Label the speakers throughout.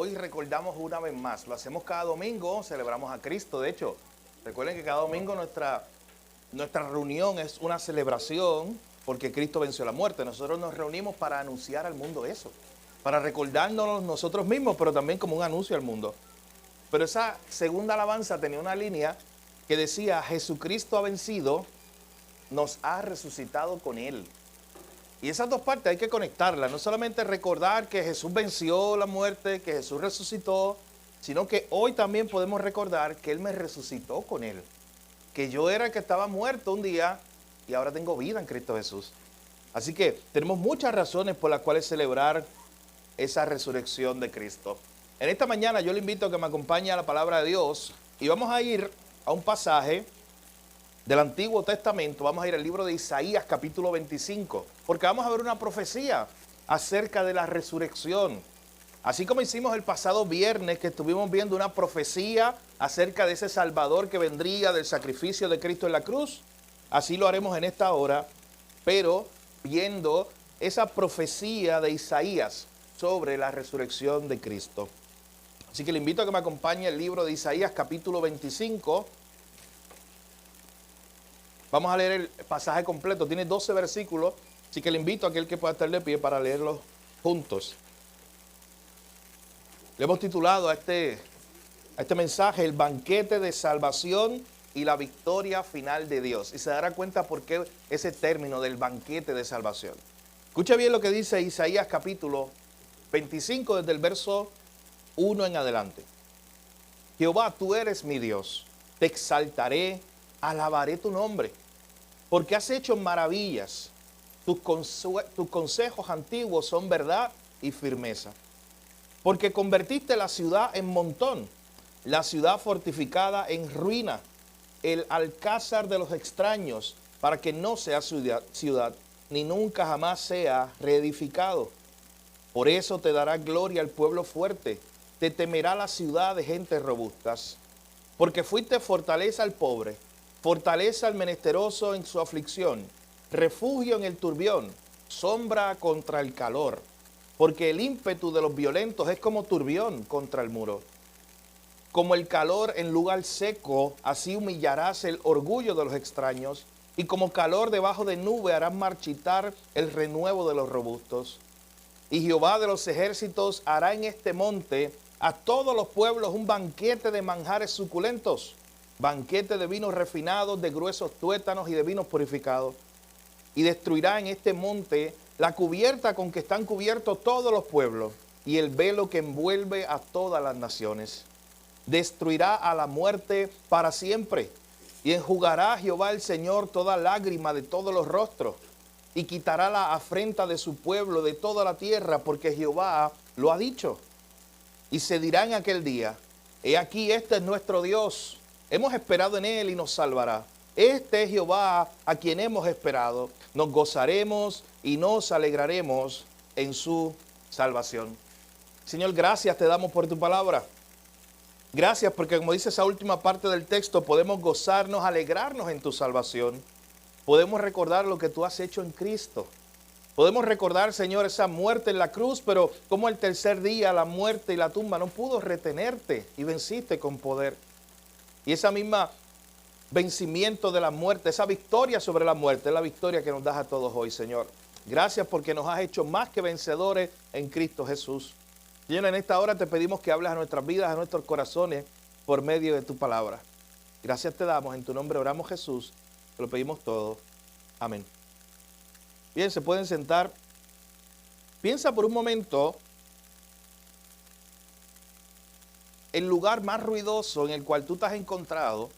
Speaker 1: hoy recordamos una vez más. Lo hacemos cada domingo, celebramos a Cristo. De hecho, recuerden que cada domingo nuestra reunión es una celebración porque Cristo venció la muerte. Nosotros nos reunimos para anunciar al mundo eso, para recordarnos nosotros mismos, pero también como un anuncio al mundo. Pero esa segunda alabanza tenía una línea que decía: Jesucristo ha vencido, nos ha resucitado con Él. Y esas dos partes hay que conectarlas, no solamente recordar que Jesús venció la muerte, que Jesús resucitó, sino que hoy también podemos recordar que Él me resucitó con Él. Que yo era el que estaba muerto un día y ahora tengo vida en Cristo Jesús. Así que tenemos muchas razones por las cuales celebrar esa resurrección de Cristo. En esta mañana yo le invito a que me acompañe a la palabra de Dios y vamos a ir a un pasaje del Antiguo Testamento. Vamos a ir al libro de Isaías capítulo 25, porque vamos a ver una profecía acerca de la resurrección. Así como hicimos el pasado viernes, que estuvimos viendo una profecía acerca de ese Salvador que vendría del sacrificio de Cristo en la cruz, así lo haremos en esta hora, pero viendo esa profecía de Isaías sobre la resurrección de Cristo. Así que le invito a que me acompañe al libro de Isaías capítulo 25. Vamos a leer el pasaje completo, tiene 12 versículos, así que le invito a aquel que pueda estar de pie para leerlos juntos. Le hemos titulado a este mensaje: el banquete de salvación y la victoria final de Dios. Y se dará cuenta por qué ese término del banquete de salvación. Escuche bien lo que dice Isaías capítulo 25 desde el verso 1 en adelante. Jehová, tú eres mi Dios, te exaltaré, alabaré tu nombre, porque has hecho maravillas. Tus consejos antiguos son verdad y firmeza. Porque convertiste la ciudad en montón, la ciudad fortificada en ruina, el alcázar de los extraños, para que no sea ciudad, ni nunca jamás sea reedificado. Por eso te dará gloria el pueblo fuerte, te temerá la ciudad de gentes robustas. Porque fuiste fortaleza al pobre, fortaleza al menesteroso en su aflicción, refugio en el turbión, sombra contra el calor. Porque el ímpetu de los violentos es como turbión contra el muro. Como el calor en lugar seco, así humillarás el orgullo de los extraños, y como calor debajo de nube harás marchitar el renuevo de los robustos. Y Jehová de los ejércitos hará en este monte a todos los pueblos un banquete de manjares suculentos, banquete de vinos refinados, de gruesos tuétanos y de vinos purificados. Y destruirá en este monte la cubierta con que están cubiertos todos los pueblos y el velo que envuelve a todas las naciones. Destruirá a la muerte para siempre y enjugará Jehová el Señor toda lágrima de todos los rostros y quitará la afrenta de su pueblo de toda la tierra, porque Jehová lo ha dicho. Y se dirá en aquel día: he aquí, este es nuestro Dios, hemos esperado en él y nos salvará. Este es Jehová a quien hemos esperado, nos gozaremos y nos alegraremos en su salvación. Señor, gracias te damos por tu palabra. Gracias porque, como dice esa última parte del texto, podemos gozarnos, alegrarnos en tu salvación. Podemos recordar lo que tú has hecho en Cristo. Podemos recordar, Señor, esa muerte en la cruz, pero como el tercer día la muerte y la tumba no pudo retenerte y venciste con poder. Y esa misma vencimiento de la muerte, esa victoria sobre la muerte, es la victoria que nos das a todos hoy, Señor. Gracias porque nos has hecho más que vencedores en Cristo Jesús. Señor, en esta hora te pedimos que hables a nuestras vidas, a nuestros corazones, por medio de tu palabra. Gracias te damos, en tu nombre oramos, Jesús, te lo pedimos todo. Amén. Bien, se pueden sentar. Piensa por un momento el lugar más ruidoso en el cual tú te has encontrado,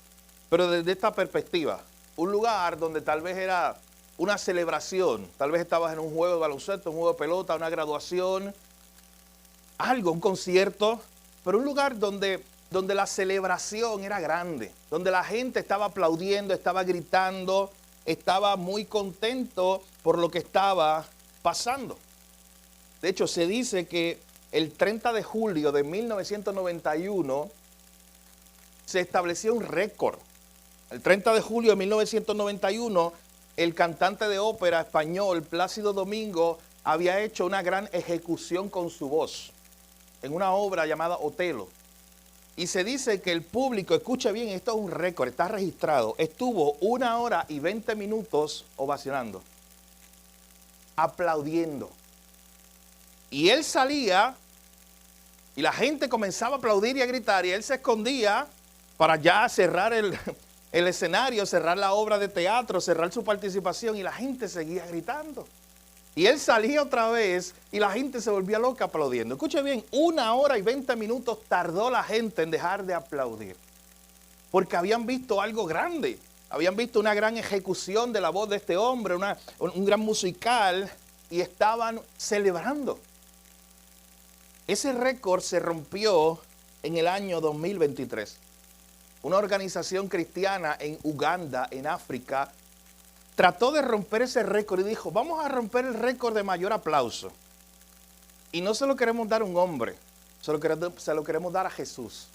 Speaker 1: pero desde esta perspectiva. Un lugar donde tal vez era una celebración, tal vez estabas en un juego de baloncesto, un juego de pelota, una graduación, algo, un concierto, pero un lugar donde la celebración era grande, donde la gente estaba aplaudiendo, estaba gritando, estaba muy contento por lo que estaba pasando. De hecho, se dice que el 30 de julio de 1991 se estableció un récord. El 30 de julio de 1991, el cantante de ópera español Plácido Domingo había hecho una gran ejecución con su voz. en una obra llamada Otelo. Y se dice que el público, escucha bien, esto es un récord, está registrado, estuvo 1 hora y 20 minutos ovacionando, aplaudiendo. Y él salía y la gente comenzaba a aplaudir y a gritar y él se escondía para ya cerrar el escenario, cerrar la obra de teatro, cerrar su participación y la gente seguía gritando. Y él salía otra vez y la gente se volvía loca aplaudiendo. Escuche bien, 1 hora y 20 minutos tardó la gente en dejar de aplaudir. Porque habían visto algo grande. Habían visto una gran ejecución de la voz de este hombre, un gran musical, y estaban celebrando. Ese récord se rompió en el año 2023. Una organización cristiana en Uganda, en África, trató de romper ese récord y dijo, vamos a romper el récord de mayor aplauso. Y no se lo queremos dar a un hombre, se lo queremos dar a Jesús.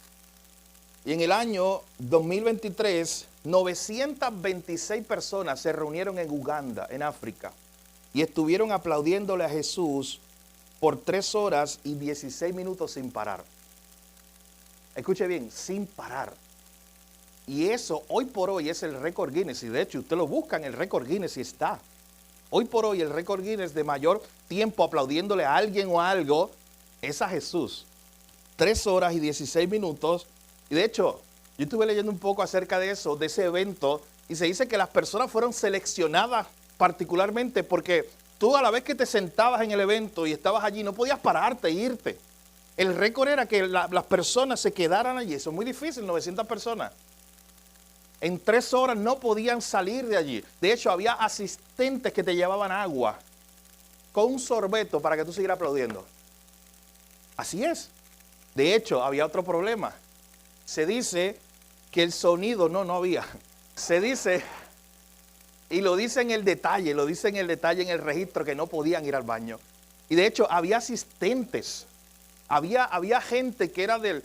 Speaker 1: Y en el año 2023, 926 personas se reunieron en Uganda, en África, y estuvieron aplaudiéndole a Jesús por 3 horas y 16 minutos sin parar. Escuche bien, sin parar. Y eso hoy por hoy es el récord Guinness. Y de hecho usted lo busca en el récord Guinness y está. Hoy por hoy el récord Guinness de mayor tiempo aplaudiéndole a alguien o a algo es a Jesús. 3 horas y 16 minutos. Y de hecho yo estuve leyendo un poco acerca de eso, de ese evento. Y se dice que las personas fueron seleccionadas particularmente porque tú a la vez que te sentabas en el evento y estabas allí no podías pararte e irte. El récord era que las personas se quedaran allí. Eso es muy difícil, 900 personas. En 3 horas no podían salir de allí. De hecho, había asistentes que te llevaban agua con un sorbeto para que tú siguieras aplaudiendo. Así es. De hecho, había otro problema. Se dice que el sonido, no había. Se dice, y lo dice en el detalle, en el registro, que no podían ir al baño. Y de hecho, había asistentes. Había gente que era del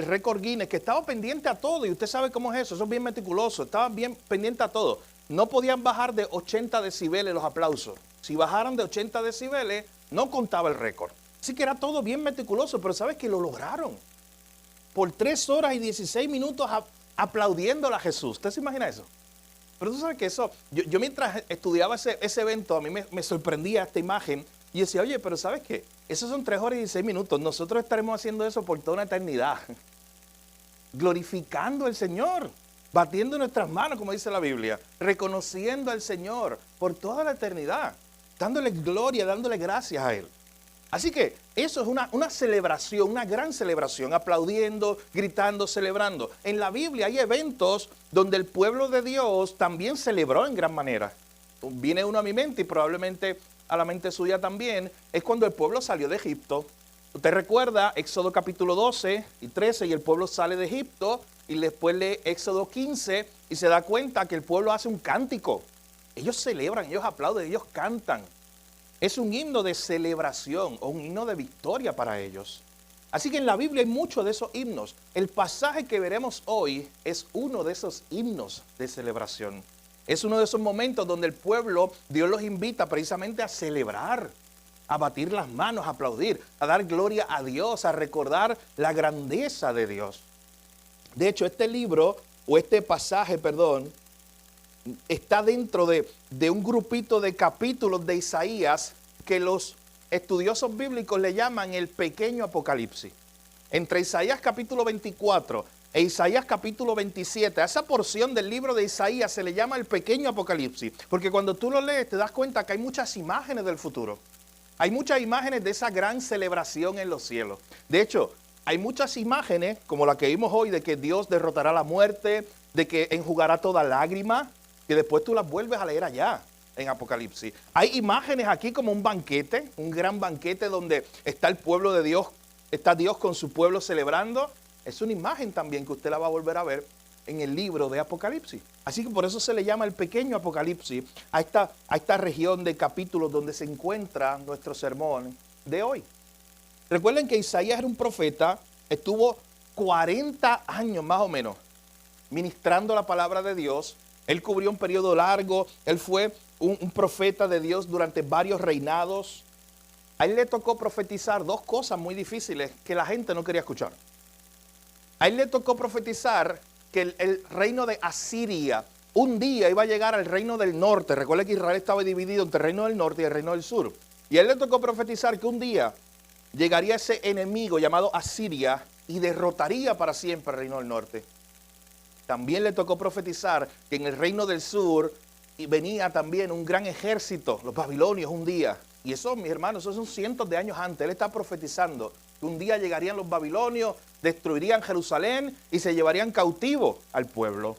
Speaker 1: récord Guinness, que estaba pendiente a todo, y usted sabe cómo es eso es bien meticuloso, estaban bien pendiente a todo. No podían bajar de 80 decibeles los aplausos. Si bajaran de 80 decibeles, no contaba el récord. Así que era todo bien meticuloso, pero ¿sabes que lo lograron? Por 3 horas y 16 minutos aplaudiéndole a Jesús. ¿Usted se imagina eso? Pero tú sabes que eso, yo mientras estudiaba ese evento, a mí me sorprendía esta imagen, y decía, oye, pero ¿sabes qué? Esos son 3 horas y 16 minutos. Nosotros estaremos haciendo eso por toda una eternidad. Glorificando al Señor. Batiendo nuestras manos, como dice la Biblia. Reconociendo al Señor por toda la eternidad. Dándole gloria, dándole gracias a Él. Así que eso es una celebración, una gran celebración. Aplaudiendo, gritando, celebrando. En la Biblia hay eventos donde el pueblo de Dios también celebró en gran manera. Viene uno a mi mente y probablemente a la mente suya también, es cuando el pueblo salió de Egipto. Usted recuerda Éxodo capítulo 12 y 13 y el pueblo sale de Egipto y después lee Éxodo 15 y se da cuenta que el pueblo hace un cántico. Ellos celebran, ellos aplauden, ellos cantan. Es un himno de celebración o un himno de victoria para ellos. Así que en la Biblia hay muchos de esos himnos. El pasaje que veremos hoy es uno de esos himnos de celebración. Es uno de esos momentos donde el pueblo, Dios los invita precisamente a celebrar, a batir las manos, a aplaudir, a dar gloria a Dios, a recordar la grandeza de Dios. De hecho, este libro, o este pasaje, está dentro de un grupito de capítulos de Isaías que los estudiosos bíblicos le llaman el pequeño Apocalipsis. Entre Isaías capítulo 24 e Isaías capítulo 27, a esa porción del libro de Isaías se le llama el pequeño Apocalipsis, porque cuando tú lo lees te das cuenta que hay muchas imágenes del futuro. Hay muchas imágenes de esa gran celebración en los cielos. De hecho, hay muchas imágenes, como la que vimos hoy, de que Dios derrotará la muerte, de que enjugará toda lágrima, que después tú las vuelves a leer allá en Apocalipsis. Hay imágenes aquí como un banquete, un gran banquete donde está el pueblo de Dios, está Dios con su pueblo celebrando. Es una imagen también que usted la va a volver a ver en el libro de Apocalipsis. Así que por eso se le llama el pequeño Apocalipsis a esta región de capítulos donde se encuentra nuestro sermón de hoy. Recuerden que Isaías era un profeta, estuvo 40 años más o menos ministrando la palabra de Dios. Él cubrió un periodo largo, él fue un profeta de Dios durante varios reinados. a él le tocó profetizar dos cosas muy difíciles que la gente no quería escuchar. A él le tocó profetizar que el reino de Asiria un día iba a llegar al reino del norte. Recuerda que Israel estaba dividido entre el reino del norte y el reino del sur. Y a él le tocó profetizar que un día llegaría ese enemigo llamado Asiria y derrotaría para siempre el reino del norte. También le tocó profetizar que en el reino del sur venía también un gran ejército, los babilonios, un día. Y eso, mis hermanos, eso son cientos de años antes. Él está profetizando que un día llegarían los babilonios, destruirían Jerusalén y se llevarían cautivo al pueblo.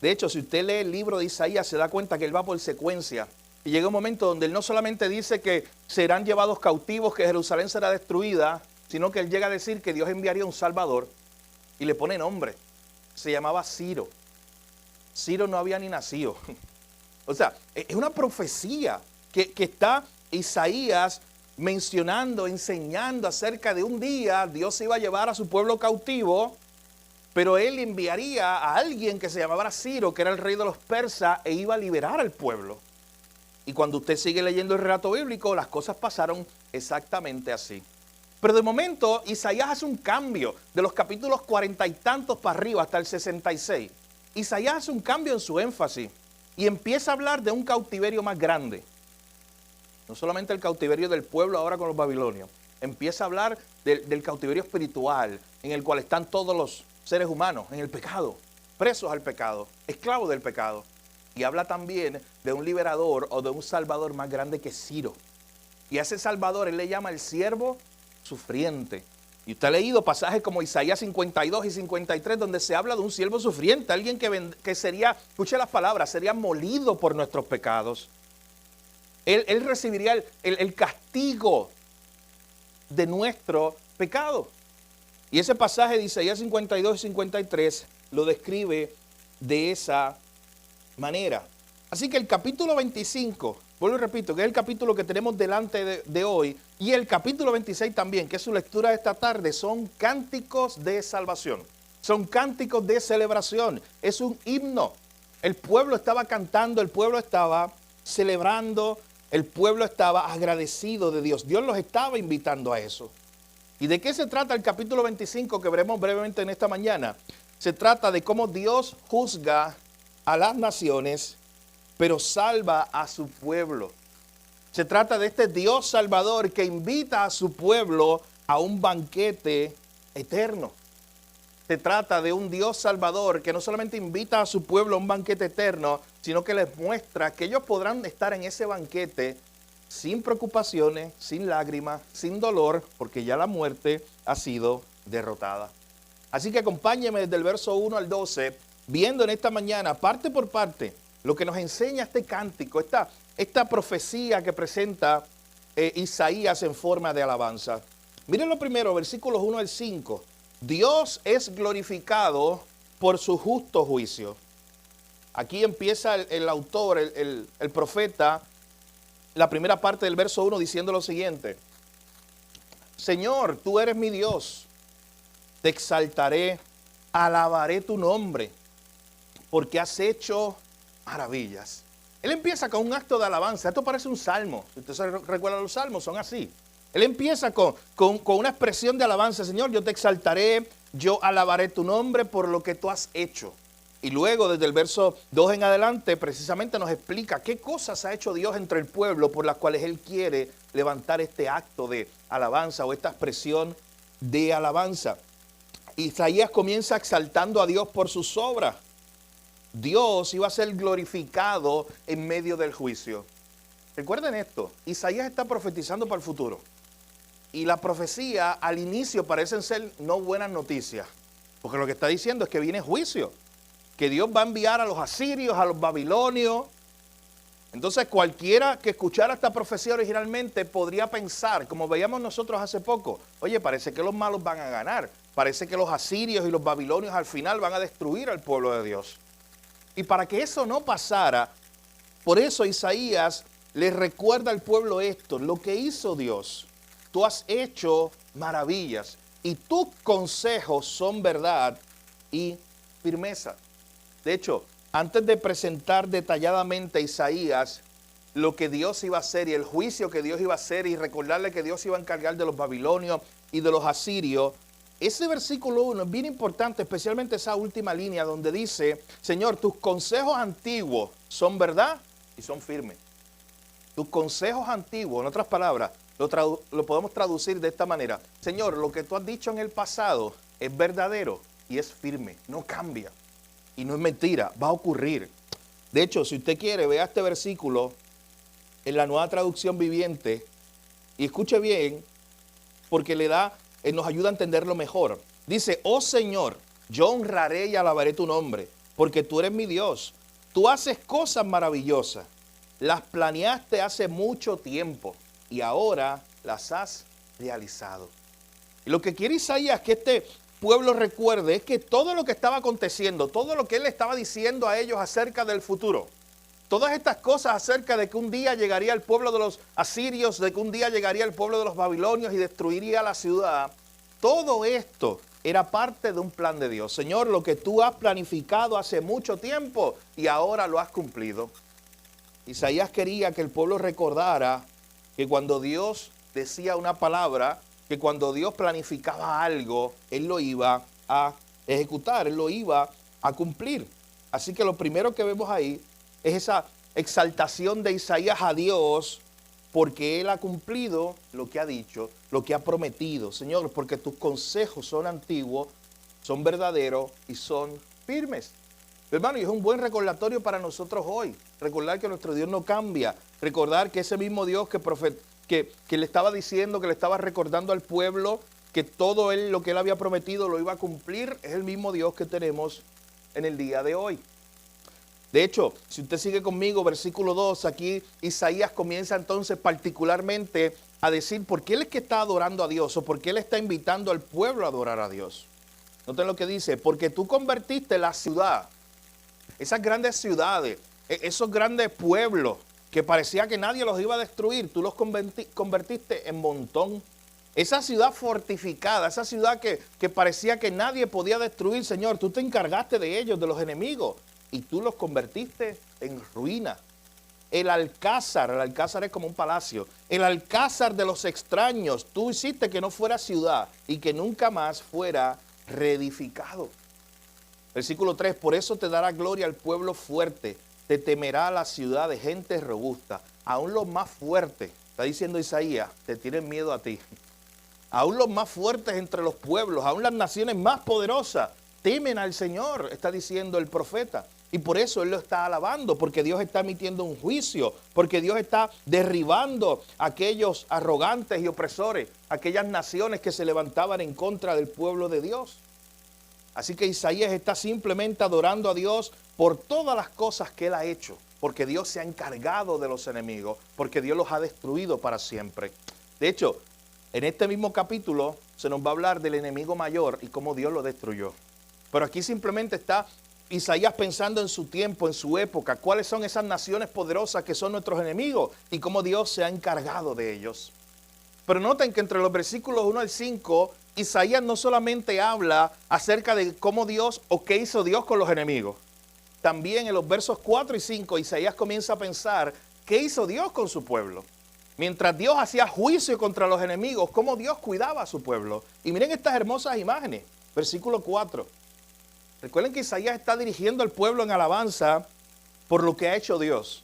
Speaker 1: De hecho, si usted lee el libro de Isaías, se da cuenta que él va por secuencia. Y llega un momento donde él no solamente dice que serán llevados cautivos, que Jerusalén será destruida, sino que él llega a decir que Dios enviaría un Salvador y le pone nombre. Se llamaba Ciro. Ciro no había ni nacido. O sea, es una profecía que está Isaías mencionando, enseñando acerca de un día Dios iba a llevar a su pueblo cautivo, pero él enviaría a alguien que se llamaba Ciro, que era el rey de los persas, e iba a liberar al pueblo. Y cuando usted sigue leyendo el relato bíblico, las cosas pasaron exactamente así. Pero de momento, Isaías hace un cambio de los capítulos 40 y tantos para arriba hasta el 66. Isaías hace un cambio en su énfasis y empieza a hablar de un cautiverio más grande. No solamente el cautiverio del pueblo ahora con los babilonios. Empieza a hablar del cautiverio espiritual, en el cual están todos los seres humanos, en el pecado, presos al pecado, esclavos del pecado. Y habla también de un liberador o de un salvador más grande que Ciro. Y a ese salvador él le llama el siervo sufriente. Y usted ha leído pasajes como Isaías 52 y 53, donde se habla de un siervo sufriente, alguien que sería, escuche las palabras, sería molido por nuestros pecados. Él recibiría el castigo de nuestro pecado. Y ese pasaje de Isaías 52 y 53 lo describe de esa manera. Así que el capítulo 25, vuelvo y repito, que es el capítulo que tenemos delante de hoy, y el capítulo 26 también, que es su lectura de esta tarde, son cánticos de salvación, son cánticos de celebración, es un himno. El pueblo estaba cantando, el pueblo estaba celebrando, el pueblo estaba agradecido de Dios. Dios los estaba invitando a eso. ¿Y de qué se trata el capítulo 25 que veremos brevemente en esta mañana? Se trata de cómo Dios juzga a las naciones, pero salva a su pueblo. Se trata de este Dios salvador que invita a su pueblo a un banquete eterno. Se trata de un Dios salvador que no solamente invita a su pueblo a un banquete eterno, sino que les muestra que ellos podrán estar en ese banquete sin preocupaciones, sin lágrimas, sin dolor, porque ya la muerte ha sido derrotada. Así que acompáñeme desde el verso 1 al 12, viendo en esta mañana, parte por parte, lo que nos enseña este cántico, esta profecía que presenta Isaías en forma de alabanza. Miren lo primero, versículos 1 al 5. Dios es glorificado por su justo juicio. Aquí empieza el autor, el profeta, la primera parte del verso 1 diciendo lo siguiente. Señor, tú eres mi Dios, te exaltaré, alabaré tu nombre, porque has hecho maravillas. Él empieza con un acto de alabanza. Esto parece un salmo. Si usted se recuerda, los salmos son así. Él empieza con una expresión de alabanza. Señor, yo te exaltaré, yo alabaré tu nombre por lo que tú has hecho. Y luego, desde el verso 2 en adelante, precisamente nos explica qué cosas ha hecho Dios entre el pueblo por las cuales Él quiere levantar este acto de alabanza o esta expresión de alabanza. Isaías comienza exaltando a Dios por sus obras. Dios iba a ser glorificado en medio del juicio. Recuerden esto, Isaías está profetizando para el futuro. Y la profecía al inicio parecen ser no buenas noticias. Porque lo que está diciendo es que viene juicio. Que Dios va a enviar a los asirios, a los babilonios. Entonces cualquiera que escuchara esta profecía originalmente podría pensar, como veíamos nosotros hace poco, oye, parece que los malos van a ganar. Parece que los asirios y los babilonios al final van a destruir al pueblo de Dios. Y para que eso no pasara, por eso Isaías le recuerda al pueblo esto, lo que hizo Dios. Tú has hecho maravillas y tus consejos son verdad y firmeza. De hecho, antes de presentar detalladamente a Isaías lo que Dios iba a hacer y el juicio que Dios iba a hacer y recordarle que Dios iba a encargar de los babilonios y de los asirios, ese versículo 1 es bien importante, especialmente esa última línea donde dice, Señor, tus consejos antiguos son verdad y son firmes. Tus consejos antiguos, en otras palabras, lo podemos traducir de esta manera. Señor, lo que tú has dicho en el pasado es verdadero y es firme, no cambia. Y no es mentira, va a ocurrir. De hecho, si usted quiere, vea este versículo en la Nueva Traducción Viviente y escuche bien, porque nos ayuda a entenderlo mejor. Dice, oh Señor, yo honraré y alabaré tu nombre, porque tú eres mi Dios. Tú haces cosas maravillosas. Las planeaste hace mucho tiempo y ahora las has realizado. Y lo que quiere Isaías que este pueblo recuerde es que todo lo que estaba aconteciendo, todo lo que él estaba diciendo a ellos acerca del futuro, todas estas cosas acerca de que un día llegaría el pueblo de los asirios, de que un día llegaría el pueblo de los babilonios y destruiría la ciudad, todo esto era parte de un plan de Dios. Señor, lo que tú has planificado hace mucho tiempo y ahora lo has cumplido. Isaías quería que el pueblo recordara que cuando Dios decía una palabra, que cuando Dios planificaba algo, Él lo iba a ejecutar, Él lo iba a cumplir. Así que lo primero que vemos ahí es esa exaltación de Isaías a Dios, porque Él ha cumplido lo que ha dicho, lo que ha prometido. Señor, porque tus consejos son antiguos, son verdaderos y son firmes. Hermano, y es un buen recordatorio para nosotros hoy. Recordar que nuestro Dios no cambia. Recordar que ese mismo Dios que le estaba diciendo, que le estaba recordando al pueblo que todo lo que Él había prometido lo iba a cumplir, es el mismo Dios que tenemos en el día de hoy. De hecho, si usted sigue conmigo, versículo 2, aquí Isaías comienza entonces particularmente a decir por qué Él es que está adorando a Dios o por qué Él está invitando al pueblo a adorar a Dios. Noten lo que dice, porque tú convertiste la ciudad, esas grandes ciudades, esos grandes pueblos que parecía que nadie los iba a destruir, tú los convertiste en montón. Esa ciudad fortificada, esa ciudad que parecía que nadie podía destruir, Señor, tú te encargaste de ellos, de los enemigos, y tú los convertiste en ruina. El alcázar es como un palacio, el alcázar de los extraños, tú hiciste que no fuera ciudad y que nunca más fuera reedificado. Versículo 3, por eso te dará gloria al pueblo fuerte, te temerá la ciudad de gente robusta. Aún los más fuertes, está diciendo Isaías, te tienen miedo a ti. Aún los más fuertes entre los pueblos, aún las naciones más poderosas, temen al Señor, está diciendo el profeta. Y por eso Él lo está alabando, porque Dios está emitiendo un juicio, porque Dios está derribando a aquellos arrogantes y opresores, aquellas naciones que se levantaban en contra del pueblo de Dios. Así que Isaías está simplemente adorando a Dios por todas las cosas que Él ha hecho, porque Dios se ha encargado de los enemigos, porque Dios los ha destruido para siempre. De hecho, en este mismo capítulo se nos va a hablar del enemigo mayor y cómo Dios lo destruyó. Pero aquí simplemente está Isaías pensando en su tiempo, en su época, cuáles son esas naciones poderosas que son nuestros enemigos y cómo Dios se ha encargado de ellos. Pero noten que entre los versículos 1 al 5, Isaías no solamente habla acerca de cómo Dios o qué hizo Dios con los enemigos. También en los versos 4 y 5, Isaías comienza a pensar qué hizo Dios con su pueblo. Mientras Dios hacía juicio contra los enemigos, cómo Dios cuidaba a su pueblo. Y miren estas hermosas imágenes. Versículo 4. Recuerden que Isaías está dirigiendo al pueblo en alabanza por lo que ha hecho Dios.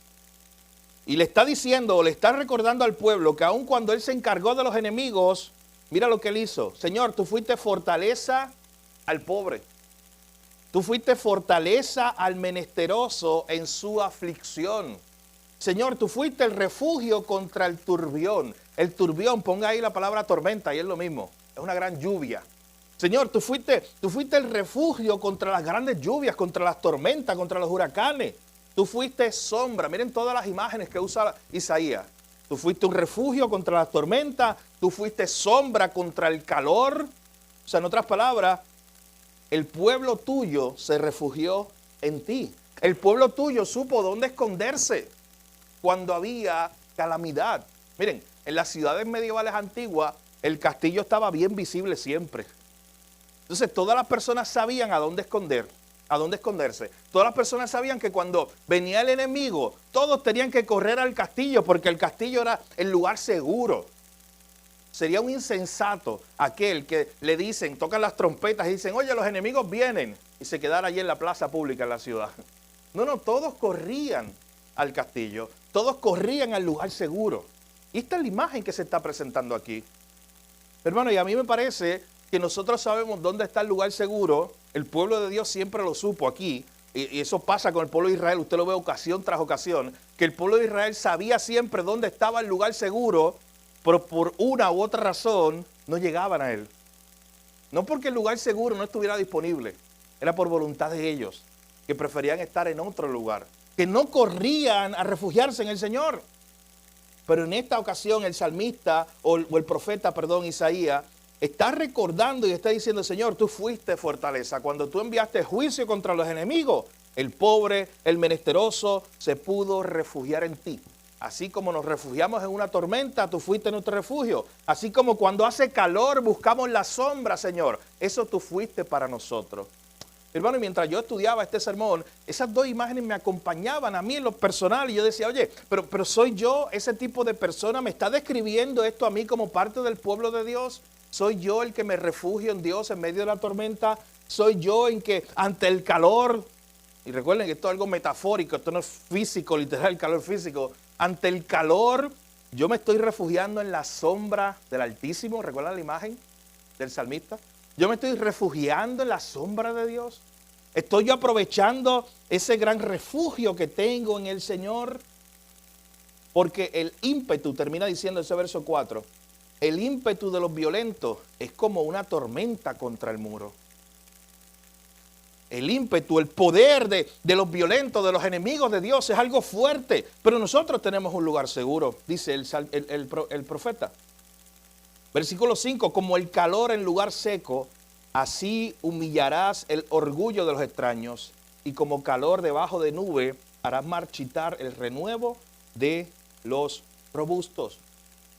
Speaker 1: Y le está diciendo, o le está recordando al pueblo que aun cuando Él se encargó de los enemigos, mira lo que Él hizo. Señor, tú fuiste fortaleza al pobre. Tú fuiste fortaleza al menesteroso en su aflicción. Señor, tú fuiste el refugio contra el turbión. El turbión, ponga ahí la palabra tormenta, y es lo mismo. Es una gran lluvia. Señor, tú fuiste el refugio contra las grandes lluvias, contra las tormentas, contra los huracanes. Tú fuiste sombra. Miren todas las imágenes que usa Isaías. Tú fuiste un refugio contra las tormentas. Tú fuiste sombra contra el calor. O sea, en otras palabras, el pueblo tuyo se refugió en ti. El pueblo tuyo supo dónde esconderse cuando había calamidad. Miren, en las ciudades medievales antiguas, el castillo estaba bien visible siempre. Entonces, todas las personas sabían a dónde esconder ¿A dónde esconderse? Todas las personas sabían que cuando venía el enemigo, todos tenían que correr al castillo porque el castillo era el lugar seguro. Sería un insensato aquel que le dicen, tocan las trompetas y dicen, oye, los enemigos vienen, y se quedara allí en la plaza pública en la ciudad. No, todos corrían al castillo, todos corrían al lugar seguro. Y esta es la imagen que se está presentando aquí. Hermano, y a mí me parece que nosotros sabemos dónde está el lugar seguro. El pueblo de Dios siempre lo supo aquí, y eso pasa con el pueblo de Israel, usted lo ve ocasión tras ocasión, que el pueblo de Israel sabía siempre dónde estaba el lugar seguro, pero por una u otra razón no llegaban a él. No porque el lugar seguro no estuviera disponible, era por voluntad de ellos, que preferían estar en otro lugar, que no corrían a refugiarse en el Señor. Pero en esta ocasión el salmista, o el profeta, Isaías, está recordando y está diciendo, Señor, tú fuiste fortaleza. Cuando tú enviaste juicio contra los enemigos, el pobre, el menesteroso, se pudo refugiar en ti. Así como nos refugiamos en una tormenta, tú fuiste nuestro refugio. Así como cuando hace calor buscamos la sombra, Señor. Eso tú fuiste para nosotros. Hermano, y mientras yo estudiaba este sermón, esas dos imágenes me acompañaban a mí en lo personal. Y yo decía, oye, pero soy yo ese tipo de persona. ¿Me está describiendo esto a mí como parte del pueblo de Dios? ¿Soy yo el que me refugio en Dios en medio de la tormenta? ¿Soy yo en que ante el calor, y recuerden que esto es algo metafórico, esto no es físico, literal, el calor físico, ante el calor yo me estoy refugiando en la sombra del Altísimo? ¿Recuerdan la imagen del salmista? Yo me estoy refugiando en la sombra de Dios. Estoy yo aprovechando ese gran refugio que tengo en el Señor. Porque el ímpetu, termina diciendo ese verso 4, el ímpetu de los violentos es como una tormenta contra el muro. El ímpetu, el poder de los violentos, de los enemigos de Dios es algo fuerte. Pero nosotros tenemos un lugar seguro, dice el profeta. Versículo 5, como el calor en lugar seco, así humillarás el orgullo de los extraños, y como calor debajo de nube harás marchitar el renuevo de los robustos.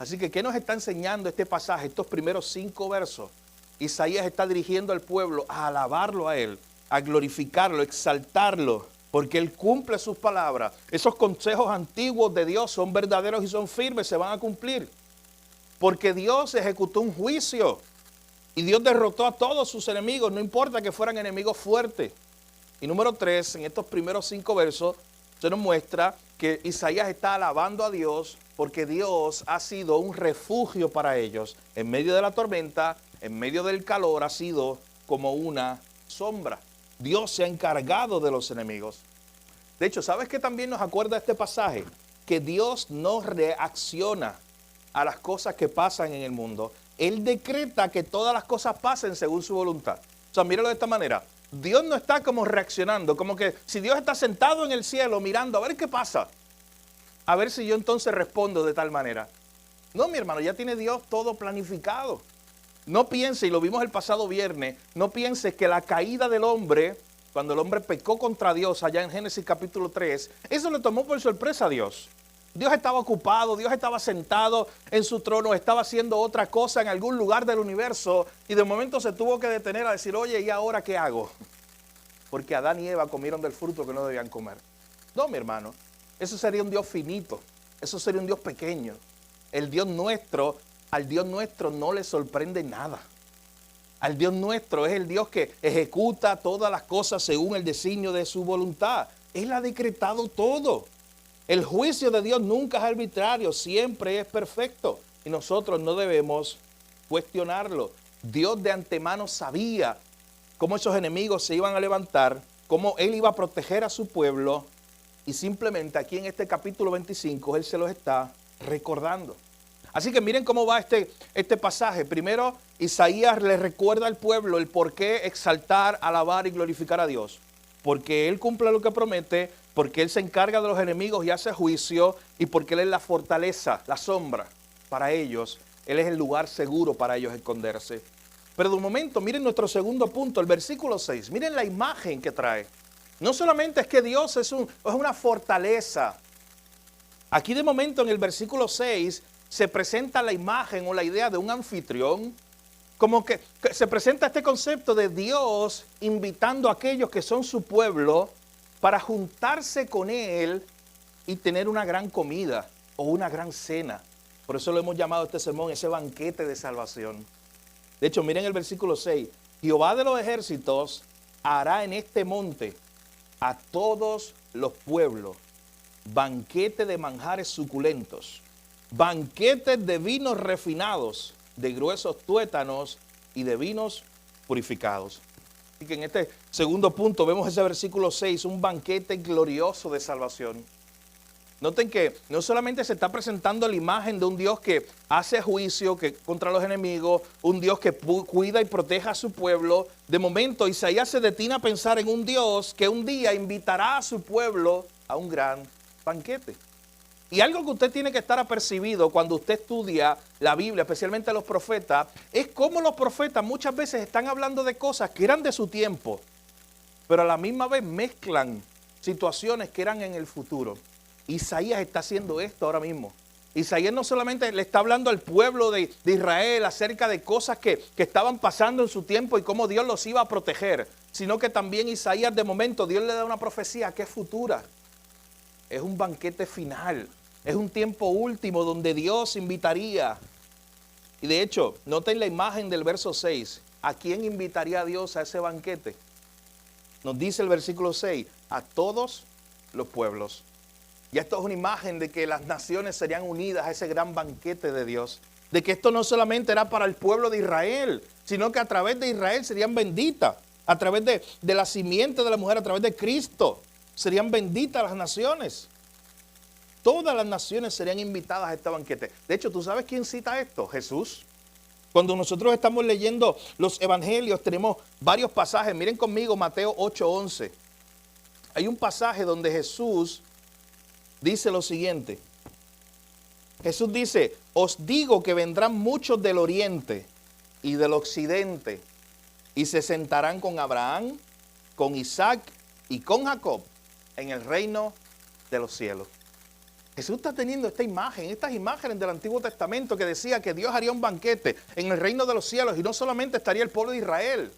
Speaker 1: Así que, ¿qué nos está enseñando este pasaje, estos primeros 5 versos? Isaías está dirigiendo al pueblo a alabarlo a él, a glorificarlo, exaltarlo, porque él cumple sus palabras. Esos consejos antiguos de Dios son verdaderos y son firmes, se van a cumplir. Porque Dios ejecutó un juicio y Dios derrotó a todos sus enemigos, no importa que fueran enemigos fuertes. Y número 3, en estos primeros 5 versos, se nos muestra que Isaías está alabando a Dios porque Dios ha sido un refugio para ellos. En medio de la tormenta, en medio del calor, ha sido como una sombra. Dios se ha encargado de los enemigos. De hecho, ¿sabes qué también nos acuerda este pasaje? Que Dios no reacciona a las cosas que pasan en el mundo. Él decreta que todas las cosas pasen según su voluntad. O sea, míralo de esta manera. Dios no está como reaccionando, como que si Dios está sentado en el cielo mirando a ver qué pasa, a ver si yo entonces respondo de tal manera. No, mi hermano, ya tiene Dios todo planificado. No piense, y lo vimos el pasado viernes, no piense que la caída del hombre, cuando el hombre pecó contra Dios allá en Génesis capítulo 3, eso le tomó por sorpresa a Dios. Dios estaba ocupado, Dios estaba sentado en su trono, estaba haciendo otra cosa en algún lugar del universo y de momento se tuvo que detener a decir, oye, ¿y ahora qué hago? Porque Adán y Eva comieron del fruto que no debían comer. No, mi hermano, eso sería un Dios finito, eso sería un Dios pequeño. El Dios nuestro, al Dios nuestro no le sorprende nada. Al Dios nuestro es el Dios que ejecuta todas las cosas según el designio de su voluntad. Él ha decretado todo. El juicio de Dios nunca es arbitrario, siempre es perfecto. Y nosotros no debemos cuestionarlo. Dios de antemano sabía cómo esos enemigos se iban a levantar, cómo Él iba a proteger a su pueblo. Y simplemente aquí en este capítulo 25 Él se los está recordando. Así que miren cómo va este pasaje. Primero, Isaías le recuerda al pueblo el por qué exaltar, alabar y glorificar a Dios. Porque Él cumple lo que promete, porque Él se encarga de los enemigos y hace juicio, y porque Él es la fortaleza, la sombra para ellos. Él es el lugar seguro para ellos esconderse. Pero de un momento, miren nuestro segundo punto, el versículo 6. Miren la imagen que trae. No solamente es que Dios es una fortaleza. Aquí de momento en el versículo 6 se presenta la imagen o la idea de un anfitrión como que se presenta este concepto de Dios invitando a aquellos que son su pueblo para juntarse con Él y tener una gran comida o una gran cena. Por eso lo hemos llamado a este sermón ese banquete de salvación. De hecho, miren el versículo 6. Jehová de los ejércitos hará en este monte a todos los pueblos banquete de manjares suculentos, banquetes de vinos refinados, de gruesos tuétanos y de vinos purificados. Así que en este segundo punto vemos ese versículo 6, un banquete glorioso de salvación. Noten que no solamente se está presentando la imagen de un Dios que hace juicio contra los enemigos, un Dios que cuida y protege a su pueblo. De momento Isaías se detiene a pensar en un Dios que un día invitará a su pueblo a un gran banquete. Y algo que usted tiene que estar apercibido cuando usted estudia la Biblia, especialmente los profetas, es cómo los profetas muchas veces están hablando de cosas que eran de su tiempo, pero a la misma vez mezclan situaciones que eran en el futuro. Isaías está haciendo esto ahora mismo. Isaías no solamente le está hablando al pueblo de Israel acerca de cosas que estaban pasando en su tiempo y cómo Dios los iba a proteger, sino que también Isaías de momento Dios le da una profecía que es futura. Es un banquete final, es un tiempo último donde Dios invitaría. Y de hecho, noten la imagen del verso 6. ¿A quién invitaría a Dios a ese banquete? Nos dice el versículo 6, a todos los pueblos. Y esto es una imagen de que las naciones serían unidas a ese gran banquete de Dios. De que esto no solamente era para el pueblo de Israel, sino que a través de Israel serían benditas. A través de la simiente de la mujer, a través de Cristo, serían benditas las naciones. Todas las naciones serían invitadas a este banquete. De hecho, ¿tú sabes quién cita esto? Jesús. Cuando nosotros estamos leyendo los evangelios, tenemos varios pasajes. Miren conmigo Mateo 8:11. Hay un pasaje donde Jesús dice lo siguiente. Jesús dice, os digo que vendrán muchos del oriente y del occidente y se sentarán con Abraham, con Isaac y con Jacob en el reino de los cielos. Jesús está teniendo esta imagen, estas imágenes del Antiguo Testamento que decía que Dios haría un banquete en el reino de los cielos y no solamente estaría el pueblo de Israel.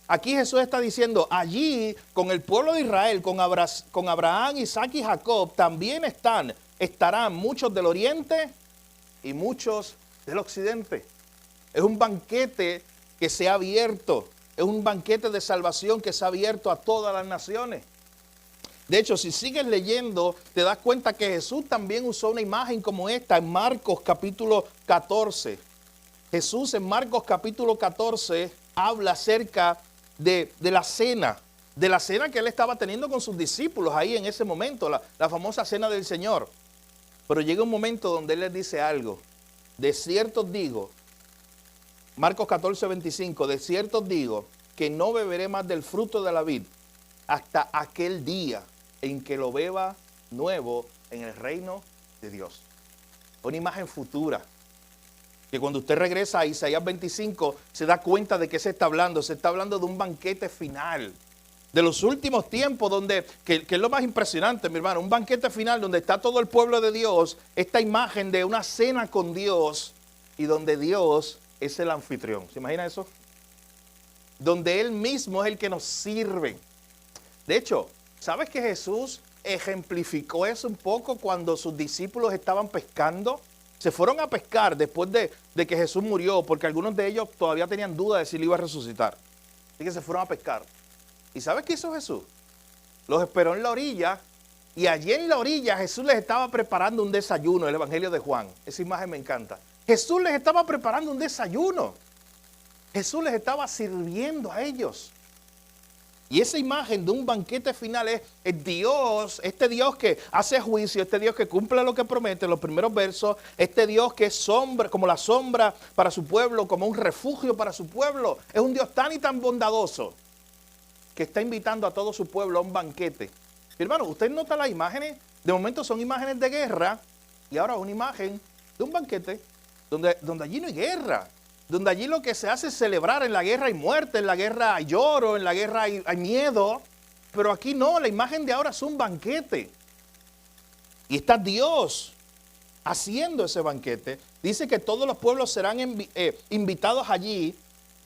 Speaker 1: Aquí Jesús está diciendo, allí con el pueblo de Israel, con Abraham, Isaac y Jacob, también estarán muchos del oriente y muchos del occidente. Es un banquete que se ha abierto, es un banquete de salvación que se ha abierto a todas las naciones. De hecho, si sigues leyendo, te das cuenta que Jesús también usó una imagen como esta en Marcos capítulo 14. Jesús en Marcos capítulo 14 habla acerca de la cena que él estaba teniendo con sus discípulos ahí en ese momento, la famosa cena del Señor. Pero llega un momento donde él les dice algo. De cierto os digo, Marcos 14:25, de cierto os digo que no beberé más del fruto de la vid hasta aquel día en que lo beba nuevo en el reino de Dios. Una imagen futura. Que cuando usted regresa a Isaías 25, se da cuenta de qué se está hablando. Se está hablando de un banquete final. De los últimos tiempos que es lo más impresionante, mi hermano. Un banquete final donde está todo el pueblo de Dios. Esta imagen de una cena con Dios y donde Dios es el anfitrión. ¿Se imagina eso? Donde Él mismo es el que nos sirve. De hecho, ¿sabes que Jesús ejemplificó eso un poco cuando sus discípulos estaban pescando? Se fueron a pescar después de que Jesús murió, porque algunos de ellos todavía tenían duda de si él iba a resucitar. Así que se fueron a pescar. ¿Y sabes qué hizo Jesús? Los esperó en la orilla, y allí en la orilla Jesús les estaba preparando un desayuno, el Evangelio de Juan. Esa imagen me encanta. Jesús les estaba preparando un desayuno. Jesús les estaba sirviendo a ellos. Y esa imagen de un banquete final es Dios, este Dios que hace juicio, este Dios que cumple lo que promete en los primeros versos, este Dios que es sombra, como la sombra para su pueblo, como un refugio para su pueblo. Es un Dios tan y tan bondadoso que está invitando a todo su pueblo a un banquete. Y hermano, ¿usted nota las imágenes? De momento son imágenes de guerra y ahora una imagen de un banquete donde allí no hay guerra. Donde allí lo que se hace es celebrar. En la guerra hay muerte, en la guerra hay lloro, en la guerra hay miedo. Pero aquí no, la imagen de ahora es un banquete. Y está Dios haciendo ese banquete. Dice que todos los pueblos serán invitados allí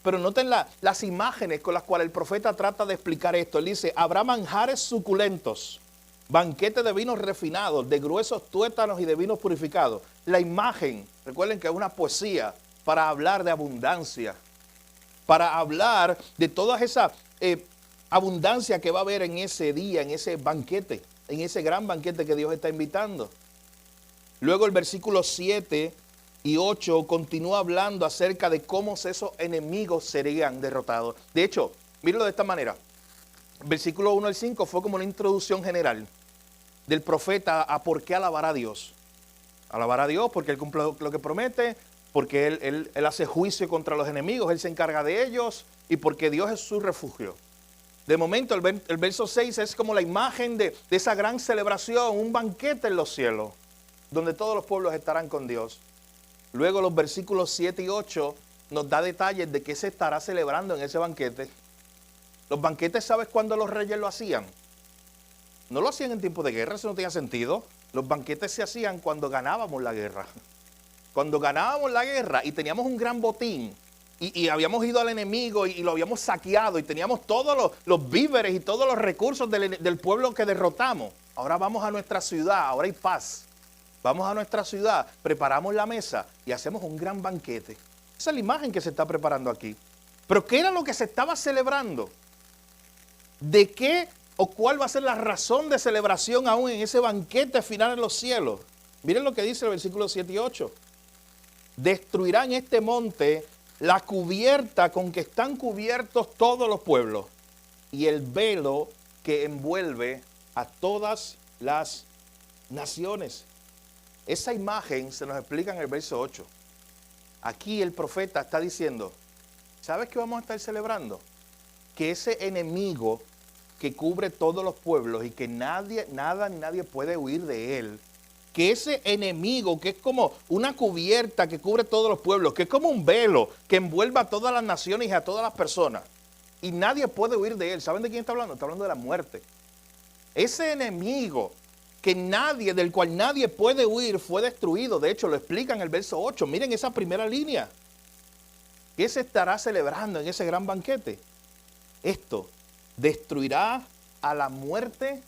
Speaker 1: Pero noten las imágenes con las cuales el profeta trata de explicar esto. Él dice, habrá manjares suculentos, banquete de vinos refinados, de gruesos tuétanos y de vinos purificados. La imagen, recuerden que es una poesía para hablar de abundancia, para hablar de toda esa abundancia que va a haber en ese día, en ese banquete, en ese gran banquete que Dios está invitando. Luego el versículo 7 y 8 continúa hablando acerca de cómo esos enemigos serían derrotados. De hecho, mírenlo de esta manera. Versículo 1 al 5 fue como una introducción general del profeta a por qué alabar a Dios. Alabar a Dios porque Él cumple lo que promete, porque él hace juicio contra los enemigos, Él se encarga de ellos y porque Dios es su refugio. De momento el verso 6 es como la imagen de esa gran celebración, un banquete en los cielos, donde todos los pueblos estarán con Dios. Luego los versículos 7 y 8 nos da detalles de qué se estará celebrando en ese banquete. Los banquetes, ¿sabes cuándo los reyes lo hacían? No lo hacían en tiempo de guerra, eso no tenía sentido. Los banquetes se hacían cuando ganábamos la guerra. Cuando ganábamos la guerra y teníamos un gran botín y habíamos ido al enemigo y lo habíamos saqueado y teníamos todos los víveres y todos los recursos del pueblo que derrotamos. Ahora vamos a nuestra ciudad, ahora hay paz. Vamos a nuestra ciudad, preparamos la mesa y hacemos un gran banquete. Esa es la imagen que se está preparando aquí. Pero ¿qué era lo que se estaba celebrando? ¿De qué o cuál va a ser la razón de celebración aún en ese banquete final en los cielos? Miren lo que dice el versículo 7 y 8. Destruirán este monte la cubierta con que están cubiertos todos los pueblos y el velo que envuelve a todas las naciones. Esa imagen se nos explica en el verso 8. Aquí el profeta está diciendo, ¿sabes qué vamos a estar celebrando? Que ese enemigo que cubre todos los pueblos y que nadie puede huir de él, que ese enemigo que es como una cubierta que cubre todos los pueblos, que es como un velo que envuelve a todas las naciones y a todas las personas, y nadie puede huir de él. ¿Saben de quién está hablando? Está hablando de la muerte. Ese enemigo del cual nadie puede huir, fue destruido. De hecho, lo explica en el verso 8. Miren esa primera línea. ¿Qué se estará celebrando en ese gran banquete? Esto destruirá a la muerte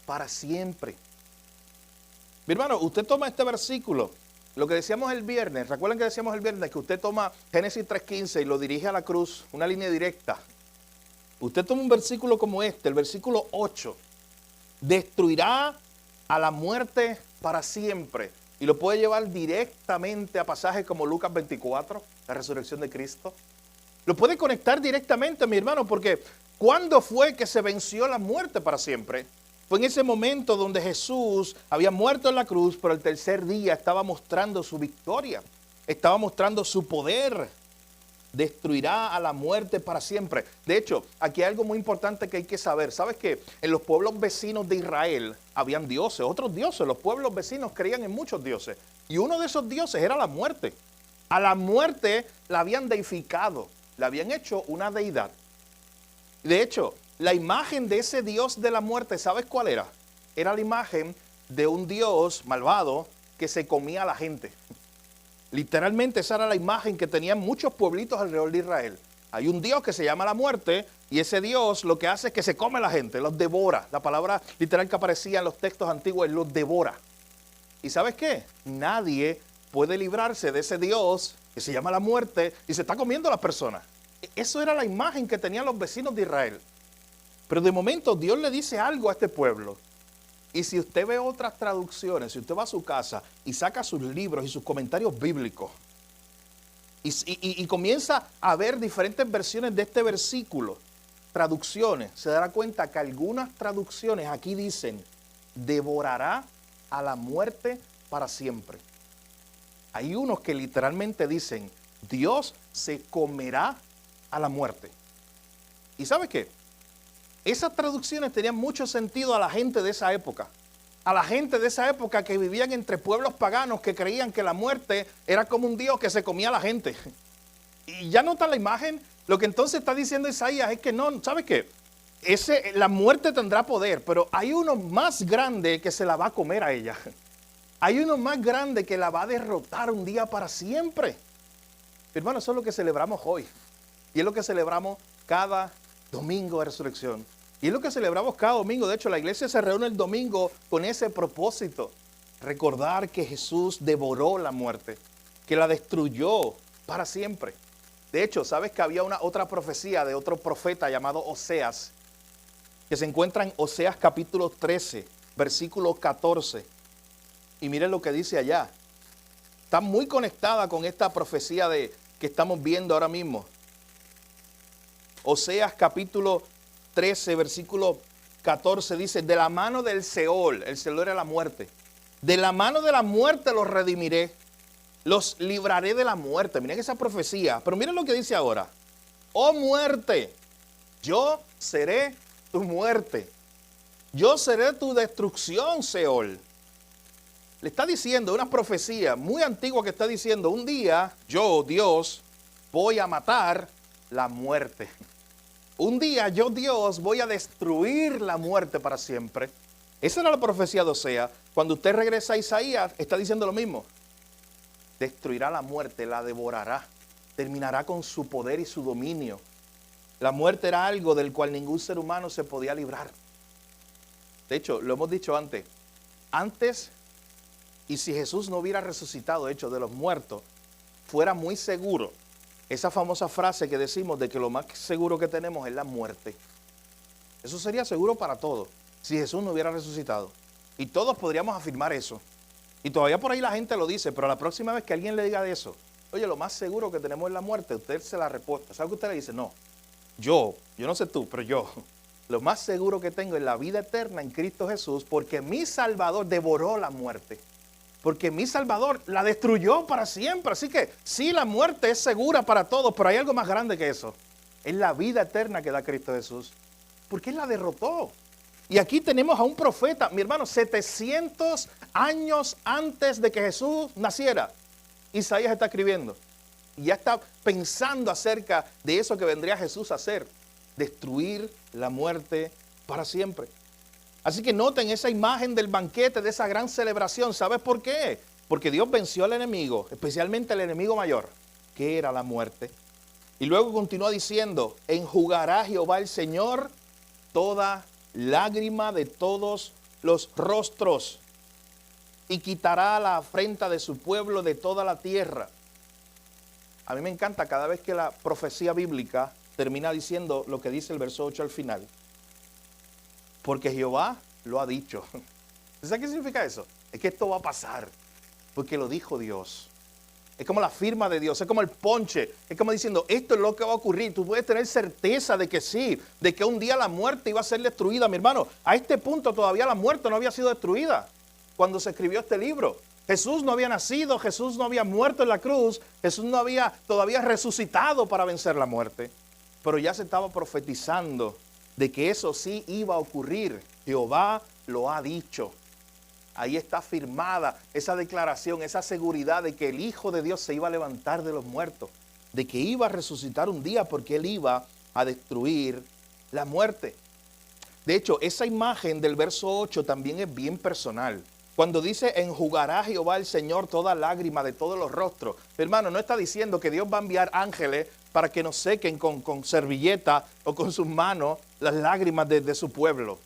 Speaker 1: para siempre. Mi hermano, usted toma este versículo, lo que decíamos el viernes, recuerden que decíamos el viernes que usted toma Génesis 3:15 y lo dirige a la cruz, una línea directa. Usted toma un versículo como este, el versículo 8, destruirá a la muerte para siempre. Y lo puede llevar directamente a pasajes como Lucas 24, la resurrección de Cristo. Lo puede conectar directamente, mi hermano, porque ¿cuándo fue que se venció la muerte para siempre? Fue en ese momento donde Jesús había muerto en la cruz, pero el tercer día estaba mostrando su victoria, estaba mostrando su poder. Destruirá a la muerte para siempre. De hecho, aquí hay algo muy importante que hay que saber. ¿Sabes qué? En los pueblos vecinos de Israel habían dioses, otros dioses. Los pueblos vecinos creían en muchos dioses. Y uno de esos dioses era la muerte. A la muerte la habían deificado, la habían hecho una deidad. De hecho, la imagen de ese dios de la muerte, ¿sabes cuál era? Era la imagen de un dios malvado que se comía a la gente. Literalmente esa era la imagen que tenían muchos pueblitos alrededor de Israel. Hay un Dios que se llama la muerte y ese Dios lo que hace es que se come a la gente, los devora. La palabra literal que aparecía en los textos antiguos es los devora. ¿Y sabes qué? Nadie puede librarse de ese Dios que se llama la muerte y se está comiendo a las personas. Eso era la imagen que tenían los vecinos de Israel. Pero de momento Dios le dice algo a este pueblo. Y si usted ve otras traducciones, si usted va a su casa y saca sus libros y sus comentarios bíblicos y comienza a ver diferentes versiones de este versículo, traducciones, se dará cuenta que algunas traducciones aquí dicen, devorará a la muerte para siempre. Hay unos que literalmente dicen, Dios se comerá a la muerte. ¿Y sabe qué? Esas traducciones tenían mucho sentido a la gente de esa época. A la gente de esa época que vivían entre pueblos paganos que creían que la muerte era como un dios que se comía a la gente. Y ya nota la imagen. Lo que entonces está diciendo Isaías es que no, ¿sabe qué? La muerte tendrá poder, pero hay uno más grande que se la va a comer a ella. Hay uno más grande que la va a derrotar un día para siempre. Hermano, eso es lo que celebramos hoy. Y es lo que celebramos cada domingo de resurrección. Y es lo que celebramos cada domingo. De hecho, la iglesia se reúne el domingo con ese propósito. Recordar que Jesús devoró la muerte, que la destruyó para siempre. De hecho, ¿sabes que había otra profecía de otro profeta llamado Oseas? Que se encuentra en Oseas capítulo 13, versículo 14. Y miren lo que dice allá. Está muy conectada con esta profecía que estamos viendo ahora mismo. Oseas capítulo 13, versículo 14 dice, de la mano del Seol, el Seol era la muerte, de la mano de la muerte los redimiré, los libraré de la muerte. Miren esa profecía, pero miren lo que dice ahora. Oh muerte, yo seré tu muerte, yo seré tu destrucción, Seol. Le está diciendo una profecía muy antigua que está diciendo, un día yo, Dios, voy a matar la muerte. Un día yo, Dios, voy a destruir la muerte para siempre. Esa era la profecía de Oseas. Cuando usted regresa a Isaías, está diciendo lo mismo. Destruirá la muerte, la devorará, terminará con su poder y su dominio. La muerte era algo del cual ningún ser humano se podía librar. De hecho, lo hemos dicho antes, y si Jesús no hubiera resucitado, hecho de los muertos, fuera muy seguro esa famosa frase que decimos de que lo más seguro que tenemos es la muerte. Eso sería seguro para todos, si Jesús no hubiera resucitado. Y todos podríamos afirmar eso. Y todavía por ahí la gente lo dice, pero la próxima vez que alguien le diga de eso, oye, lo más seguro que tenemos es la muerte, usted se la respuesta. ¿Sabe qué usted le dice? No, yo no sé tú, pero yo, lo más seguro que tengo es la vida eterna en Cristo Jesús, porque mi Salvador devoró la muerte. Porque mi Salvador la destruyó para siempre. Así que sí, la muerte es segura para todos, pero hay algo más grande que eso. Es la vida eterna que da Cristo Jesús. Porque Él la derrotó. Y aquí tenemos a un profeta, mi hermano, 700 años antes de que Jesús naciera. Isaías está escribiendo. Y ya está pensando acerca de eso que vendría Jesús a hacer. Destruir la muerte para siempre. Así que noten esa imagen del banquete, de esa gran celebración. ¿Sabes por qué? Porque Dios venció al enemigo, especialmente al enemigo mayor, que era la muerte. Y luego continúa diciendo, enjugará Jehová el Señor toda lágrima de todos los rostros y quitará la afrenta de su pueblo de toda la tierra. A mí me encanta cada vez que la profecía bíblica termina diciendo lo que dice el verso 8 al final. Porque Jehová lo ha dicho. ¿Sabes qué significa eso? Es que esto va a pasar. Porque lo dijo Dios. Es como la firma de Dios. Es como el ponche. Es como diciendo, esto es lo que va a ocurrir. Tú puedes tener certeza de que sí. De que un día la muerte iba a ser destruida. Mi hermano, a este punto todavía la muerte no había sido destruida. Cuando se escribió este libro. Jesús no había nacido. Jesús no había muerto en la cruz. Jesús no había todavía resucitado para vencer la muerte. Pero ya se estaba profetizando de que eso sí iba a ocurrir. Jehová lo ha dicho. Ahí está firmada esa declaración, esa seguridad de que el Hijo de Dios se iba a levantar de los muertos, de que iba a resucitar un día porque Él iba a destruir la muerte. De hecho, esa imagen del verso 8 también es bien personal. Cuando dice, enjugará Jehová el Señor toda lágrima de todos los rostros. Hermano, no está diciendo que Dios va a enviar ángeles para que nos sequen con servilleta o con sus manos las lágrimas de su pueblo.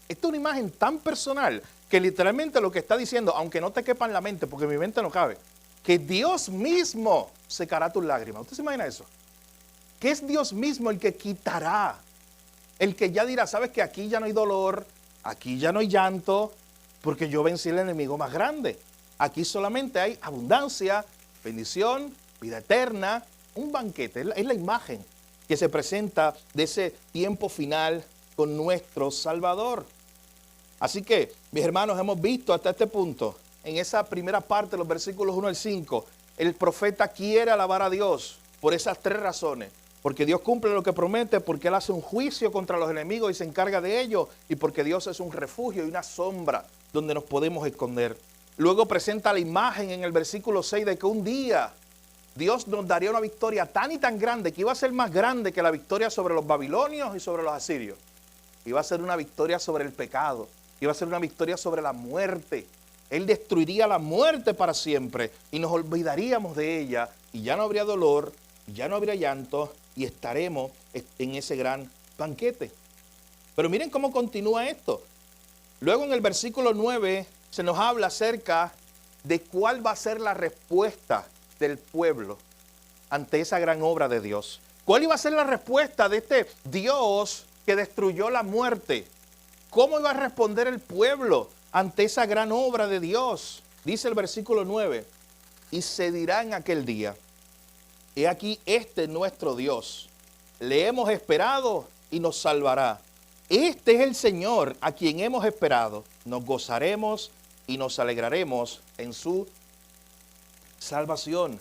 Speaker 1: Esta es una imagen tan personal que literalmente lo que está diciendo, aunque no te quepa en la mente, porque mi mente no cabe, que Dios mismo secará tus lágrimas. ¿Usted se imagina eso? Que es Dios mismo el que quitará, el que ya dirá, sabes que aquí ya no hay dolor, aquí ya no hay llanto, porque yo vencí al enemigo más grande. Aquí solamente hay abundancia, bendición, vida eterna, un banquete. Es la imagen que se presenta de ese tiempo final con nuestro Salvador. Así que, mis hermanos, hemos visto hasta este punto, en esa primera parte de los versículos 1 al 5, el profeta quiere alabar a Dios por esas tres razones. Porque Dios cumple lo que promete, porque Él hace un juicio contra los enemigos y se encarga de ellos, y porque Dios es un refugio y una sombra donde nos podemos esconder. Luego presenta la imagen en el versículo 6 de que un día Dios nos daría una victoria tan y tan grande que iba a ser más grande que la victoria sobre los babilonios y sobre los asirios. Iba a ser una victoria sobre el pecado, iba a ser una victoria sobre la muerte. Él destruiría la muerte para siempre y nos olvidaríamos de ella y ya no habría dolor, ya no habría llanto, y estaremos en ese gran banquete. Pero miren cómo continúa esto. Luego en el versículo 9 se nos habla acerca de cuál va a ser la respuesta del pueblo ante esa gran obra de Dios. ¿Cuál iba a ser la respuesta de este Dios que destruyó la muerte? ¿Cómo iba a responder el pueblo ante esa gran obra de Dios? Dice el versículo 9, y se dirá en aquel día, he aquí, este es nuestro Dios, le hemos esperado y nos salvará. Este es el Señor a quien hemos esperado, nos gozaremos y nos alegraremos en su salvación.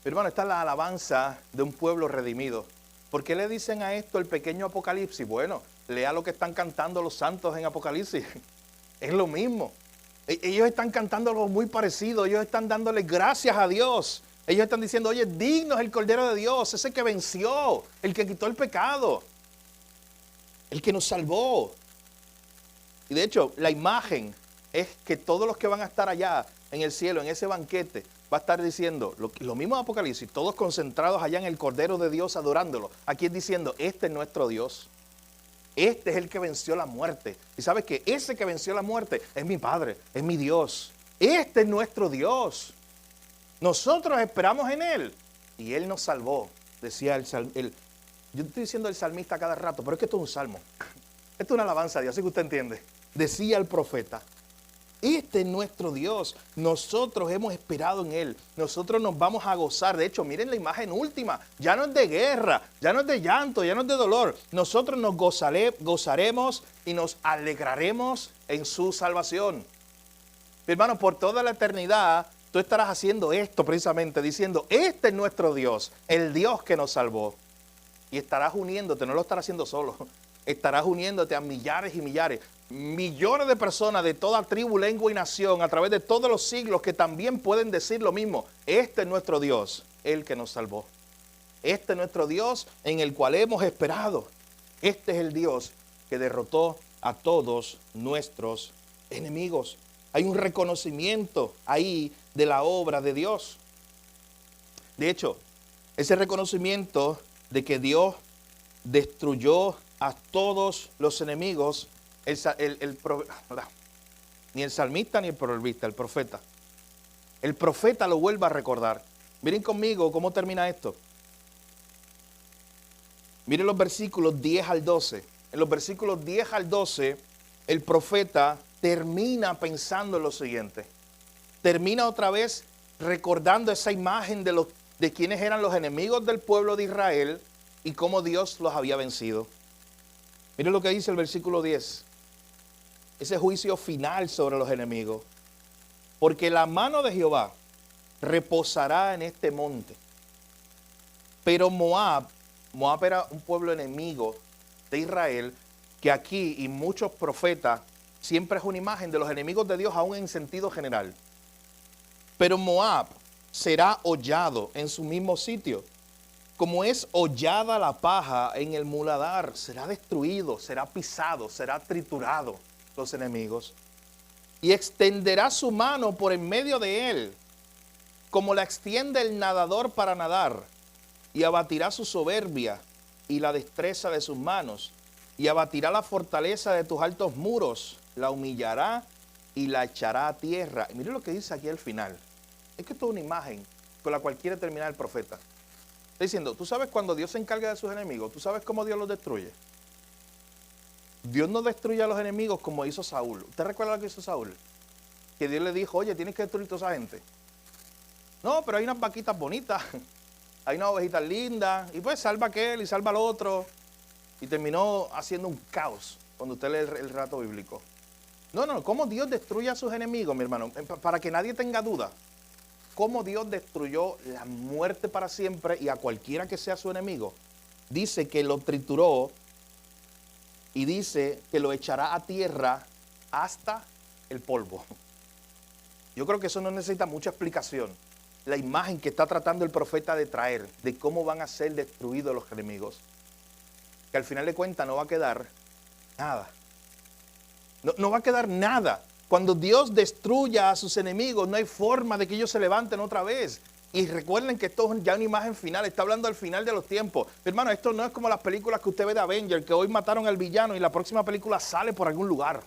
Speaker 1: Hermano, esta es la alabanza de un pueblo redimido. ¿Por qué le dicen a esto el pequeño Apocalipsis? Bueno, lea lo que están cantando los santos en Apocalipsis. Es lo mismo. Ellos están cantando algo muy parecido. Ellos están dándole gracias a Dios. Ellos están diciendo, oye, digno es el Cordero de Dios, ese que venció, el que quitó el pecado, el que nos salvó. Y de hecho, la imagen es que todos los que van a estar allá en el cielo, en ese banquete, va a estar diciendo, lo mismo de Apocalipsis, todos concentrados allá en el Cordero de Dios adorándolo. Aquí es diciendo, este es nuestro Dios. Este es el que venció la muerte. Y sabes que ese que venció la muerte es mi Padre, es mi Dios. Este es nuestro Dios. Nosotros esperamos en Él y Él nos salvó. Decía yo estoy diciendo el salmista cada rato, pero es que esto es un salmo. Esto es una alabanza a Dios, así que usted entiende. Decía el profeta, este es nuestro Dios, nosotros hemos esperado en Él, nosotros nos vamos a gozar. De hecho, miren la imagen última, ya no es de guerra, ya no es de llanto, ya no es de dolor. Nosotros nos gozaremos y nos alegraremos en su salvación. Mi hermano, por toda la eternidad, tú estarás haciendo esto precisamente, diciendo, este es nuestro Dios, el Dios que nos salvó. Y estarás uniéndote, no lo estarás haciendo solo, estarás uniéndote a millares y millares, millones de personas de toda tribu, lengua y nación a través de todos los siglos que también pueden decir lo mismo. Este es nuestro Dios, el que nos salvó. Este es nuestro Dios en el cual hemos esperado. Este es el Dios que derrotó a todos nuestros enemigos. Hay un reconocimiento ahí de la obra de Dios. De hecho, ese reconocimiento de que Dios destruyó a todos los enemigos, ni el salmista ni el proverbista, el profeta. El profeta lo vuelve a recordar. Miren conmigo cómo termina esto. Miren los versículos 10 al 12. En los versículos 10 al 12, el profeta termina pensando en lo siguiente. Termina otra vez recordando esa imagen de quienes eran los enemigos del pueblo de Israel y cómo Dios los había vencido. Miren lo que dice el versículo 10. Ese juicio final sobre los enemigos. Porque la mano de Jehová reposará en este monte. Pero Moab era un pueblo enemigo de Israel, que aquí y muchos profetas siempre es una imagen de los enemigos de Dios aún en sentido general. Pero Moab será hollado en su mismo sitio. Como es hollada la paja en el muladar, será destruido, será pisado, será triturado los enemigos. Y extenderá su mano por en medio de él, como la extiende el nadador para nadar, y abatirá su soberbia y la destreza de sus manos, y abatirá la fortaleza de tus altos muros, la humillará y la echará a tierra. Y miren lo que dice aquí al final. Es que esto es una imagen con la cual quiere terminar el profeta. Está diciendo, ¿tú sabes cuando Dios se encarga de sus enemigos? ¿Tú sabes cómo Dios los destruye? Dios no destruye a los enemigos como hizo Saúl. ¿Usted recuerda lo que hizo Saúl? Que Dios le dijo, oye, tienes que destruir a toda esa gente. No, pero hay unas vaquitas bonitas, hay unas ovejitas lindas, y pues salva a aquel y salva al otro. Y terminó haciendo un caos cuando usted lee el relato bíblico. No, ¿cómo Dios destruye a sus enemigos, mi hermano? Para que nadie tenga duda. Cómo Dios destruyó la muerte para siempre y a cualquiera que sea su enemigo. Dice que lo trituró y dice que lo echará a tierra hasta el polvo. Yo creo que eso no necesita mucha explicación. La imagen que está tratando el profeta de traer de cómo van a ser destruidos los enemigos. Que al final de cuentas no va a quedar nada. No va a quedar nada. Cuando Dios destruya a sus enemigos, no hay forma de que ellos se levanten otra vez. Y recuerden que esto es ya una imagen final, está hablando al final de los tiempos. Hermano, esto no es como las películas que usted ve de Avengers, que hoy mataron al villano y la próxima película sale por algún lugar.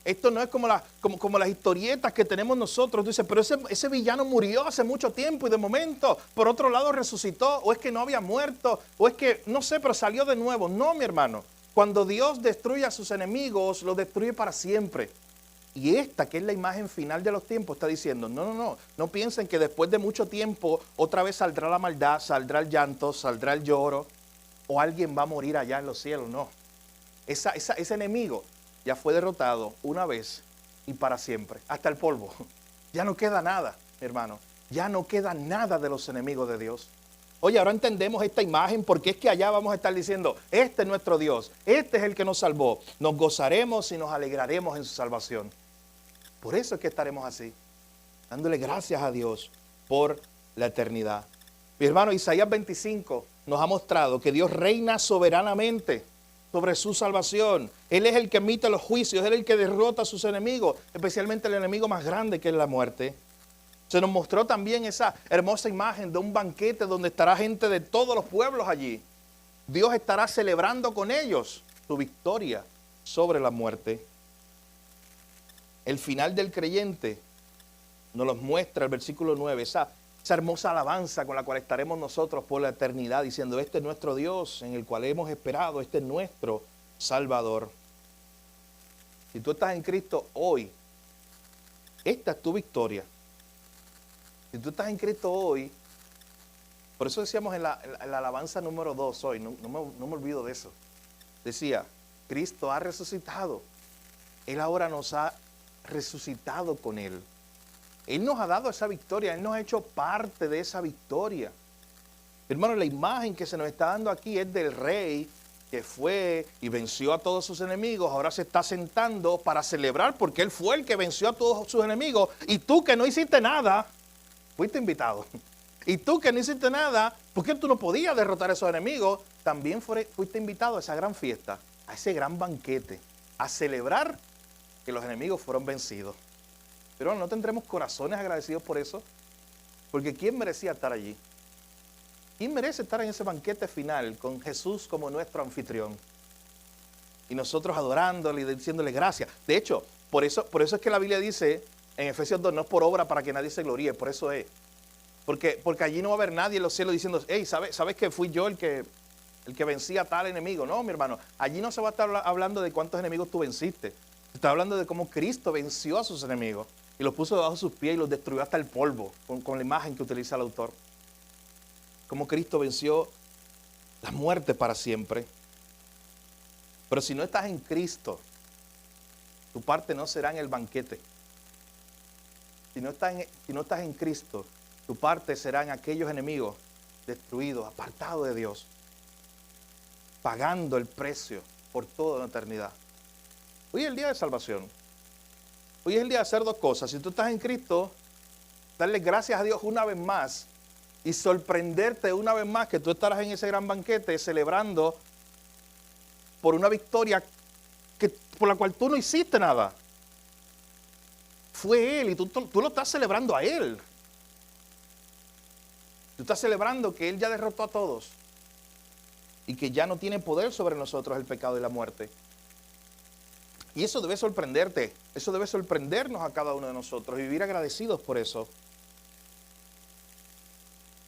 Speaker 1: Esto no es como las historietas que tenemos nosotros. Tú dices, pero ese villano murió hace mucho tiempo y de momento, por otro lado, resucitó, o es que no había muerto, o es que, no sé, pero salió de nuevo. No, mi hermano. Cuando Dios destruye a sus enemigos, los destruye para siempre. Y esta, que es la imagen final de los tiempos, está diciendo, no piensen que después de mucho tiempo otra vez saldrá la maldad, saldrá el llanto, saldrá el lloro, o alguien va a morir allá en los cielos. No, ese enemigo ya fue derrotado una vez y para siempre, hasta el polvo. Ya no queda nada, hermano, ya no queda nada de los enemigos de Dios. Oye, ahora entendemos esta imagen porque es que allá vamos a estar diciendo, este es nuestro Dios, este es el que nos salvó. Nos gozaremos y nos alegraremos en su salvación. Por eso es que estaremos así, dándole gracias a Dios por la eternidad. Mi hermano, Isaías 25 nos ha mostrado que Dios reina soberanamente sobre su salvación. Él es el que emite los juicios, Él es el que derrota a sus enemigos, especialmente el enemigo más grande que es la muerte. Se nos mostró también esa hermosa imagen de un banquete donde estará gente de todos los pueblos allí. Dios estará celebrando con ellos su victoria sobre la muerte. El final del creyente nos los muestra el versículo 9, esa hermosa alabanza con la cual estaremos nosotros por la eternidad, diciendo, este es nuestro Dios en el cual hemos esperado, este es nuestro Salvador. Si tú estás en Cristo hoy, esta es tu victoria. Si tú estás en Cristo hoy, por eso decíamos en la alabanza número 2 hoy, no me olvido de eso. Decía, Cristo ha resucitado. Él ahora nos ha resucitado con Él. Él nos ha dado esa victoria, Él nos ha hecho parte de esa victoria. Hermano, la imagen que se nos está dando aquí es del rey que fue y venció a todos sus enemigos, ahora se está sentando para celebrar porque Él fue el que venció a todos sus enemigos y tú que no hiciste nada, fuiste invitado. Y tú que no hiciste nada, porque tú no podías derrotar a esos enemigos, también fuiste invitado a esa gran fiesta, a ese gran banquete, a celebrar que los enemigos fueron vencidos. Pero no tendremos corazones agradecidos por eso, porque ¿quién merecía estar allí? ¿Quién merece estar en ese banquete final con Jesús como nuestro anfitrión? Y nosotros adorándole y diciéndole gracias. De hecho, por eso es que la Biblia dice en Efesios 2, no es por obra para que nadie se gloríe, por eso es. Porque allí no va a haber nadie en los cielos diciendo, hey, ¿sabes que fui yo el que vencía a tal enemigo? No, mi hermano, allí no se va a estar hablando de cuántos enemigos tú venciste. Se está hablando de cómo Cristo venció a sus enemigos y los puso debajo de sus pies y los destruyó hasta el polvo, con la imagen que utiliza el autor. Cómo Cristo venció la muerte para siempre. Pero si no estás en Cristo, tu parte no será en el banquete. Si no estás en Cristo, tu parte será en aquellos enemigos destruidos, apartados de Dios, pagando el precio por toda la eternidad. Hoy es el día de salvación. Hoy es el día de hacer dos cosas. Si tú estás en Cristo, darle gracias a Dios una vez más y sorprenderte una vez más que tú estarás en ese gran banquete celebrando por una victoria por la cual tú no hiciste nada. Fue Él y tú lo estás celebrando a Él. Tú estás celebrando que Él ya derrotó a todos y que ya no tiene poder sobre nosotros el pecado y la muerte. Y eso debe sorprenderte, eso debe sorprendernos a cada uno de nosotros y vivir agradecidos por eso.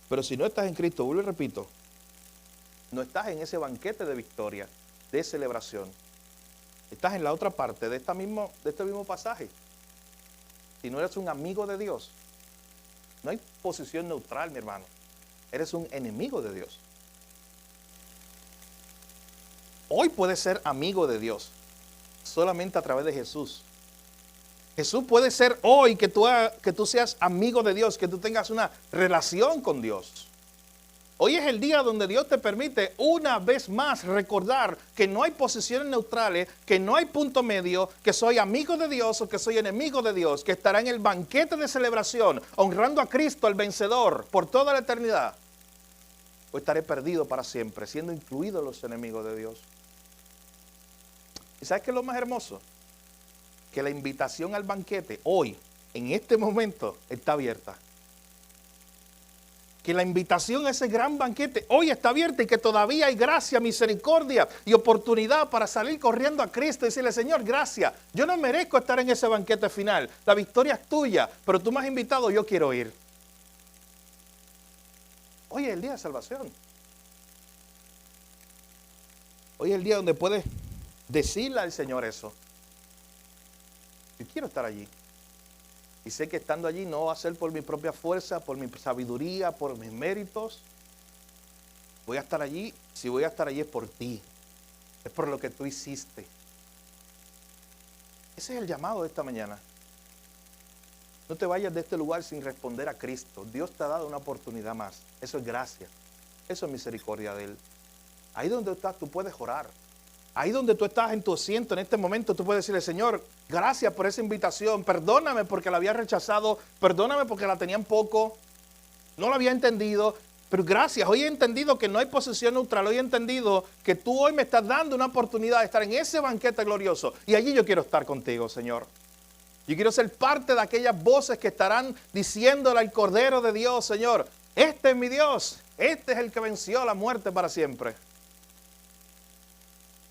Speaker 1: Pero si no estás en Cristo, vuelvo y repito, no estás en ese banquete de victoria, de celebración. Estás en la otra parte de este mismo pasaje. Si no eres un amigo de Dios, no hay posición neutral, mi hermano. Eres un enemigo de Dios. Hoy puedes ser amigo de Dios solamente a través de Jesús. Jesús puede ser hoy que tú seas amigo de Dios, que tú tengas una relación con Dios. Hoy es el día donde Dios te permite una vez más recordar que no hay posiciones neutrales, que no hay punto medio, que soy amigo de Dios o que soy enemigo de Dios, que estará en el banquete de celebración, honrando a Cristo, el vencedor, por toda la eternidad. O estaré perdido para siempre, siendo incluidos los enemigos de Dios. ¿Y sabes qué es lo más hermoso? Que la invitación al banquete hoy, en este momento, está abierta. que la invitación a ese gran banquete hoy está abierta y que todavía hay gracia, misericordia y oportunidad para salir corriendo a Cristo y decirle, Señor, gracias. Yo no merezco estar en ese banquete final. La victoria es tuya, pero tú me has invitado, yo quiero ir. Hoy es el día de salvación. Hoy es el día donde puedes decirle al Señor eso. Yo quiero estar allí. Y sé que estando allí no va a ser por mi propia fuerza, por mi sabiduría, por mis méritos. Voy a estar allí, si voy a estar allí es por ti. Es por lo que tú hiciste. Ese es el llamado de esta mañana. No te vayas de este lugar sin responder a Cristo. Dios te ha dado una oportunidad más. Eso es gracia. Eso es misericordia de Él. Ahí donde estás, tú puedes orar. Ahí donde tú estás en tu asiento en este momento, tú puedes decirle, Señor, gracias por esa invitación. Perdóname porque la había rechazado. Perdóname porque la tenía en poco. No la había entendido. Pero gracias. Hoy he entendido que no hay posición neutral. Hoy he entendido que tú hoy me estás dando una oportunidad de estar en ese banquete glorioso. Y allí yo quiero estar contigo, Señor. Yo quiero ser parte de aquellas voces que estarán diciéndole al Cordero de Dios, Señor, este es mi Dios. Este es el que venció la muerte para siempre.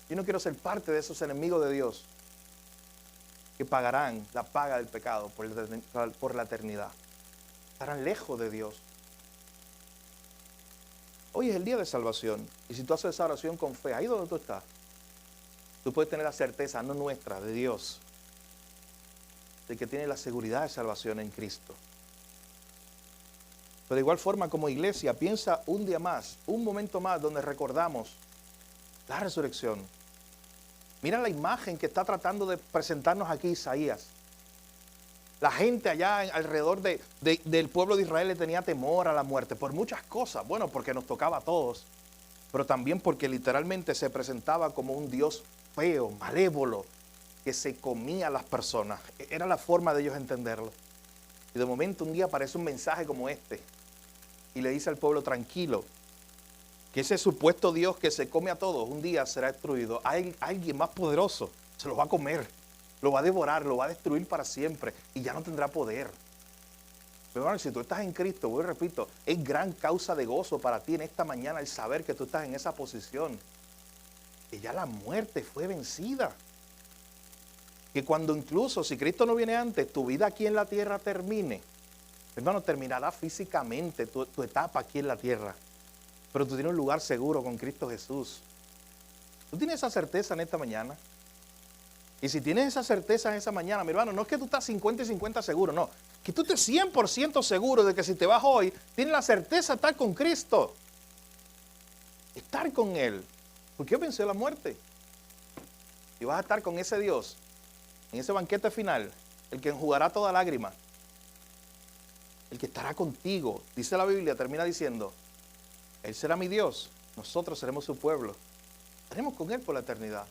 Speaker 1: Yo no quiero ser parte de esos enemigos de Dios que pagarán la paga del pecado por la eternidad. Estarán lejos de Dios. Hoy es el día de salvación. Y si tú haces esa oración con fe, ahí donde tú estás, tú puedes tener la certeza, no nuestra, de Dios, de que tienes la seguridad de salvación en Cristo. Pero de igual forma como iglesia, piensa un día más, un momento más donde recordamos la resurrección. Mira la imagen que está tratando de presentarnos aquí Isaías. La gente allá alrededor del pueblo de Israel le tenía temor a la muerte por muchas cosas. Bueno, porque nos tocaba a todos, pero también porque literalmente se presentaba como un Dios feo, malévolo, que se comía a las personas. Era la forma de ellos entenderlo. Y de momento un día aparece un mensaje como este y le dice al pueblo, tranquilo, que ese supuesto Dios que se come a todos, un día será destruido. Hay alguien más poderoso, se lo va a comer, lo va a devorar, lo va a destruir para siempre y ya no tendrá poder. Pero bueno, si tú estás en Cristo, voy y repito, es gran causa de gozo para ti en esta mañana el saber que tú estás en esa posición. Que ya la muerte fue vencida. Que cuando incluso, si Cristo no viene antes, tu vida aquí en la tierra termine. Hermano, terminará físicamente tu etapa aquí en la tierra. Pero tú tienes un lugar seguro con Cristo Jesús. ¿Tú tienes esa certeza en esta mañana? Y si tienes esa certeza en esa mañana, mi hermano, no es que tú estás 50 y 50 seguro, no. Que tú estés 100% seguro de que si te vas hoy, tienes la certeza de estar con Cristo. Estar con Él. Porque Él venció la muerte. Y vas a estar con ese Dios, en ese banquete final, el que enjugará toda lágrima. El que estará contigo. Dice la Biblia, termina diciendo, Él será mi Dios, nosotros seremos su pueblo. Estaremos con Él por la eternidad.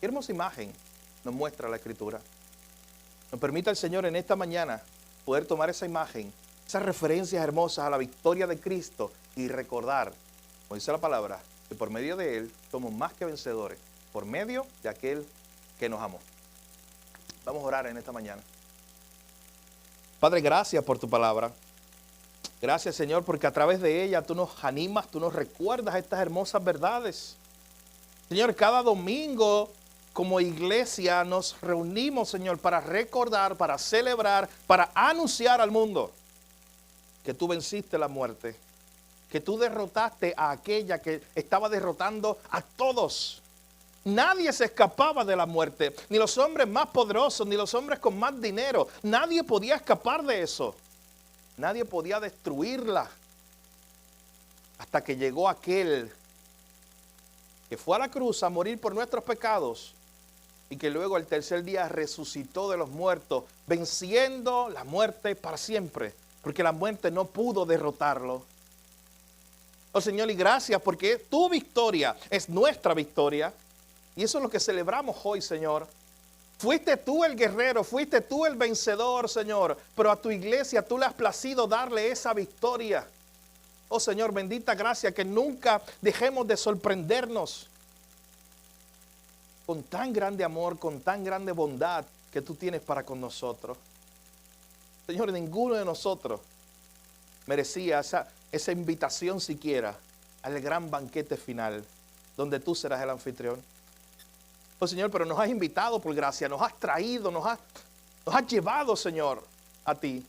Speaker 1: Qué hermosa imagen nos muestra la Escritura. Nos permite el Señor en esta mañana poder tomar esa imagen, esas referencias hermosas a la victoria de Cristo y recordar, como dice la palabra, que por medio de Él somos más que vencedores, por medio de aquel que nos amó. Vamos a orar en esta mañana. Padre, gracias por tu palabra. Gracias, Señor, porque a través de ella tú nos animas, tú nos recuerdas estas hermosas verdades. Señor, cada domingo como iglesia nos reunimos, Señor, para recordar, para celebrar, para anunciar al mundo que tú venciste la muerte, que tú derrotaste a aquella que estaba derrotando a todos. Nadie se escapaba de la muerte, ni los hombres más poderosos, ni los hombres con más dinero. Nadie podía escapar de eso. Nadie podía destruirla hasta que llegó aquel que fue a la cruz a morir por nuestros pecados y que luego al tercer día resucitó de los muertos, venciendo la muerte para siempre, porque la muerte no pudo derrotarlo. Oh Señor, y gracias porque tu victoria es nuestra victoria y eso es lo que celebramos hoy, Señor. Fuiste tú el guerrero, fuiste tú el vencedor, Señor, pero a tu iglesia tú le has placido darle esa victoria. Oh Señor, bendita gracia, que nunca dejemos de sorprendernos con tan grande amor, con tan grande bondad que tú tienes para con nosotros. Señor, ninguno de nosotros merecía esa invitación siquiera al gran banquete final, donde tú serás el anfitrión. Pues Señor, pero nos has invitado por gracia, nos has traído, nos has llevado, Señor, a ti.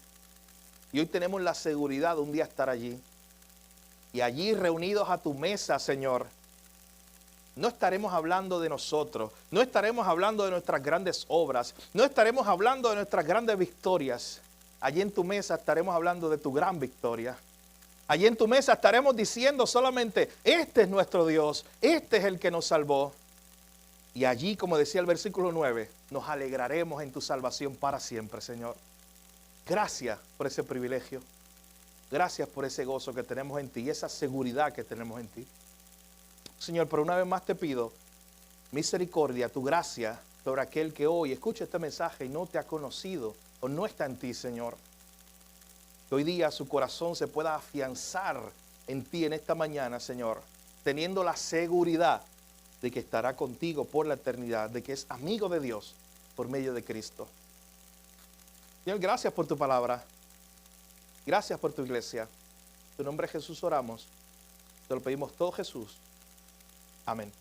Speaker 1: Y hoy tenemos la seguridad de un día estar allí. Y allí reunidos a tu mesa, Señor, no estaremos hablando de nosotros, no estaremos hablando de nuestras grandes obras, no estaremos hablando de nuestras grandes victorias. Allí en tu mesa estaremos hablando de tu gran victoria. Allí en tu mesa estaremos diciendo solamente, este es nuestro Dios, este es el que nos salvó. Y allí, como decía el versículo 9, nos alegraremos en tu salvación para siempre, Señor. Gracias por ese privilegio. Gracias por ese gozo que tenemos en ti y esa seguridad que tenemos en ti. Señor, pero una vez más te pido misericordia, tu gracia sobre aquel que hoy escucha este mensaje y no te ha conocido o no está en ti, Señor. Que hoy día su corazón se pueda afianzar en ti en esta mañana, Señor, teniendo la seguridad de que estará contigo por la eternidad, de que es amigo de Dios por medio de Cristo. Señor, gracias por tu palabra. Gracias por tu iglesia. En tu nombre Jesús oramos. Te lo pedimos todo, Jesús. Amén.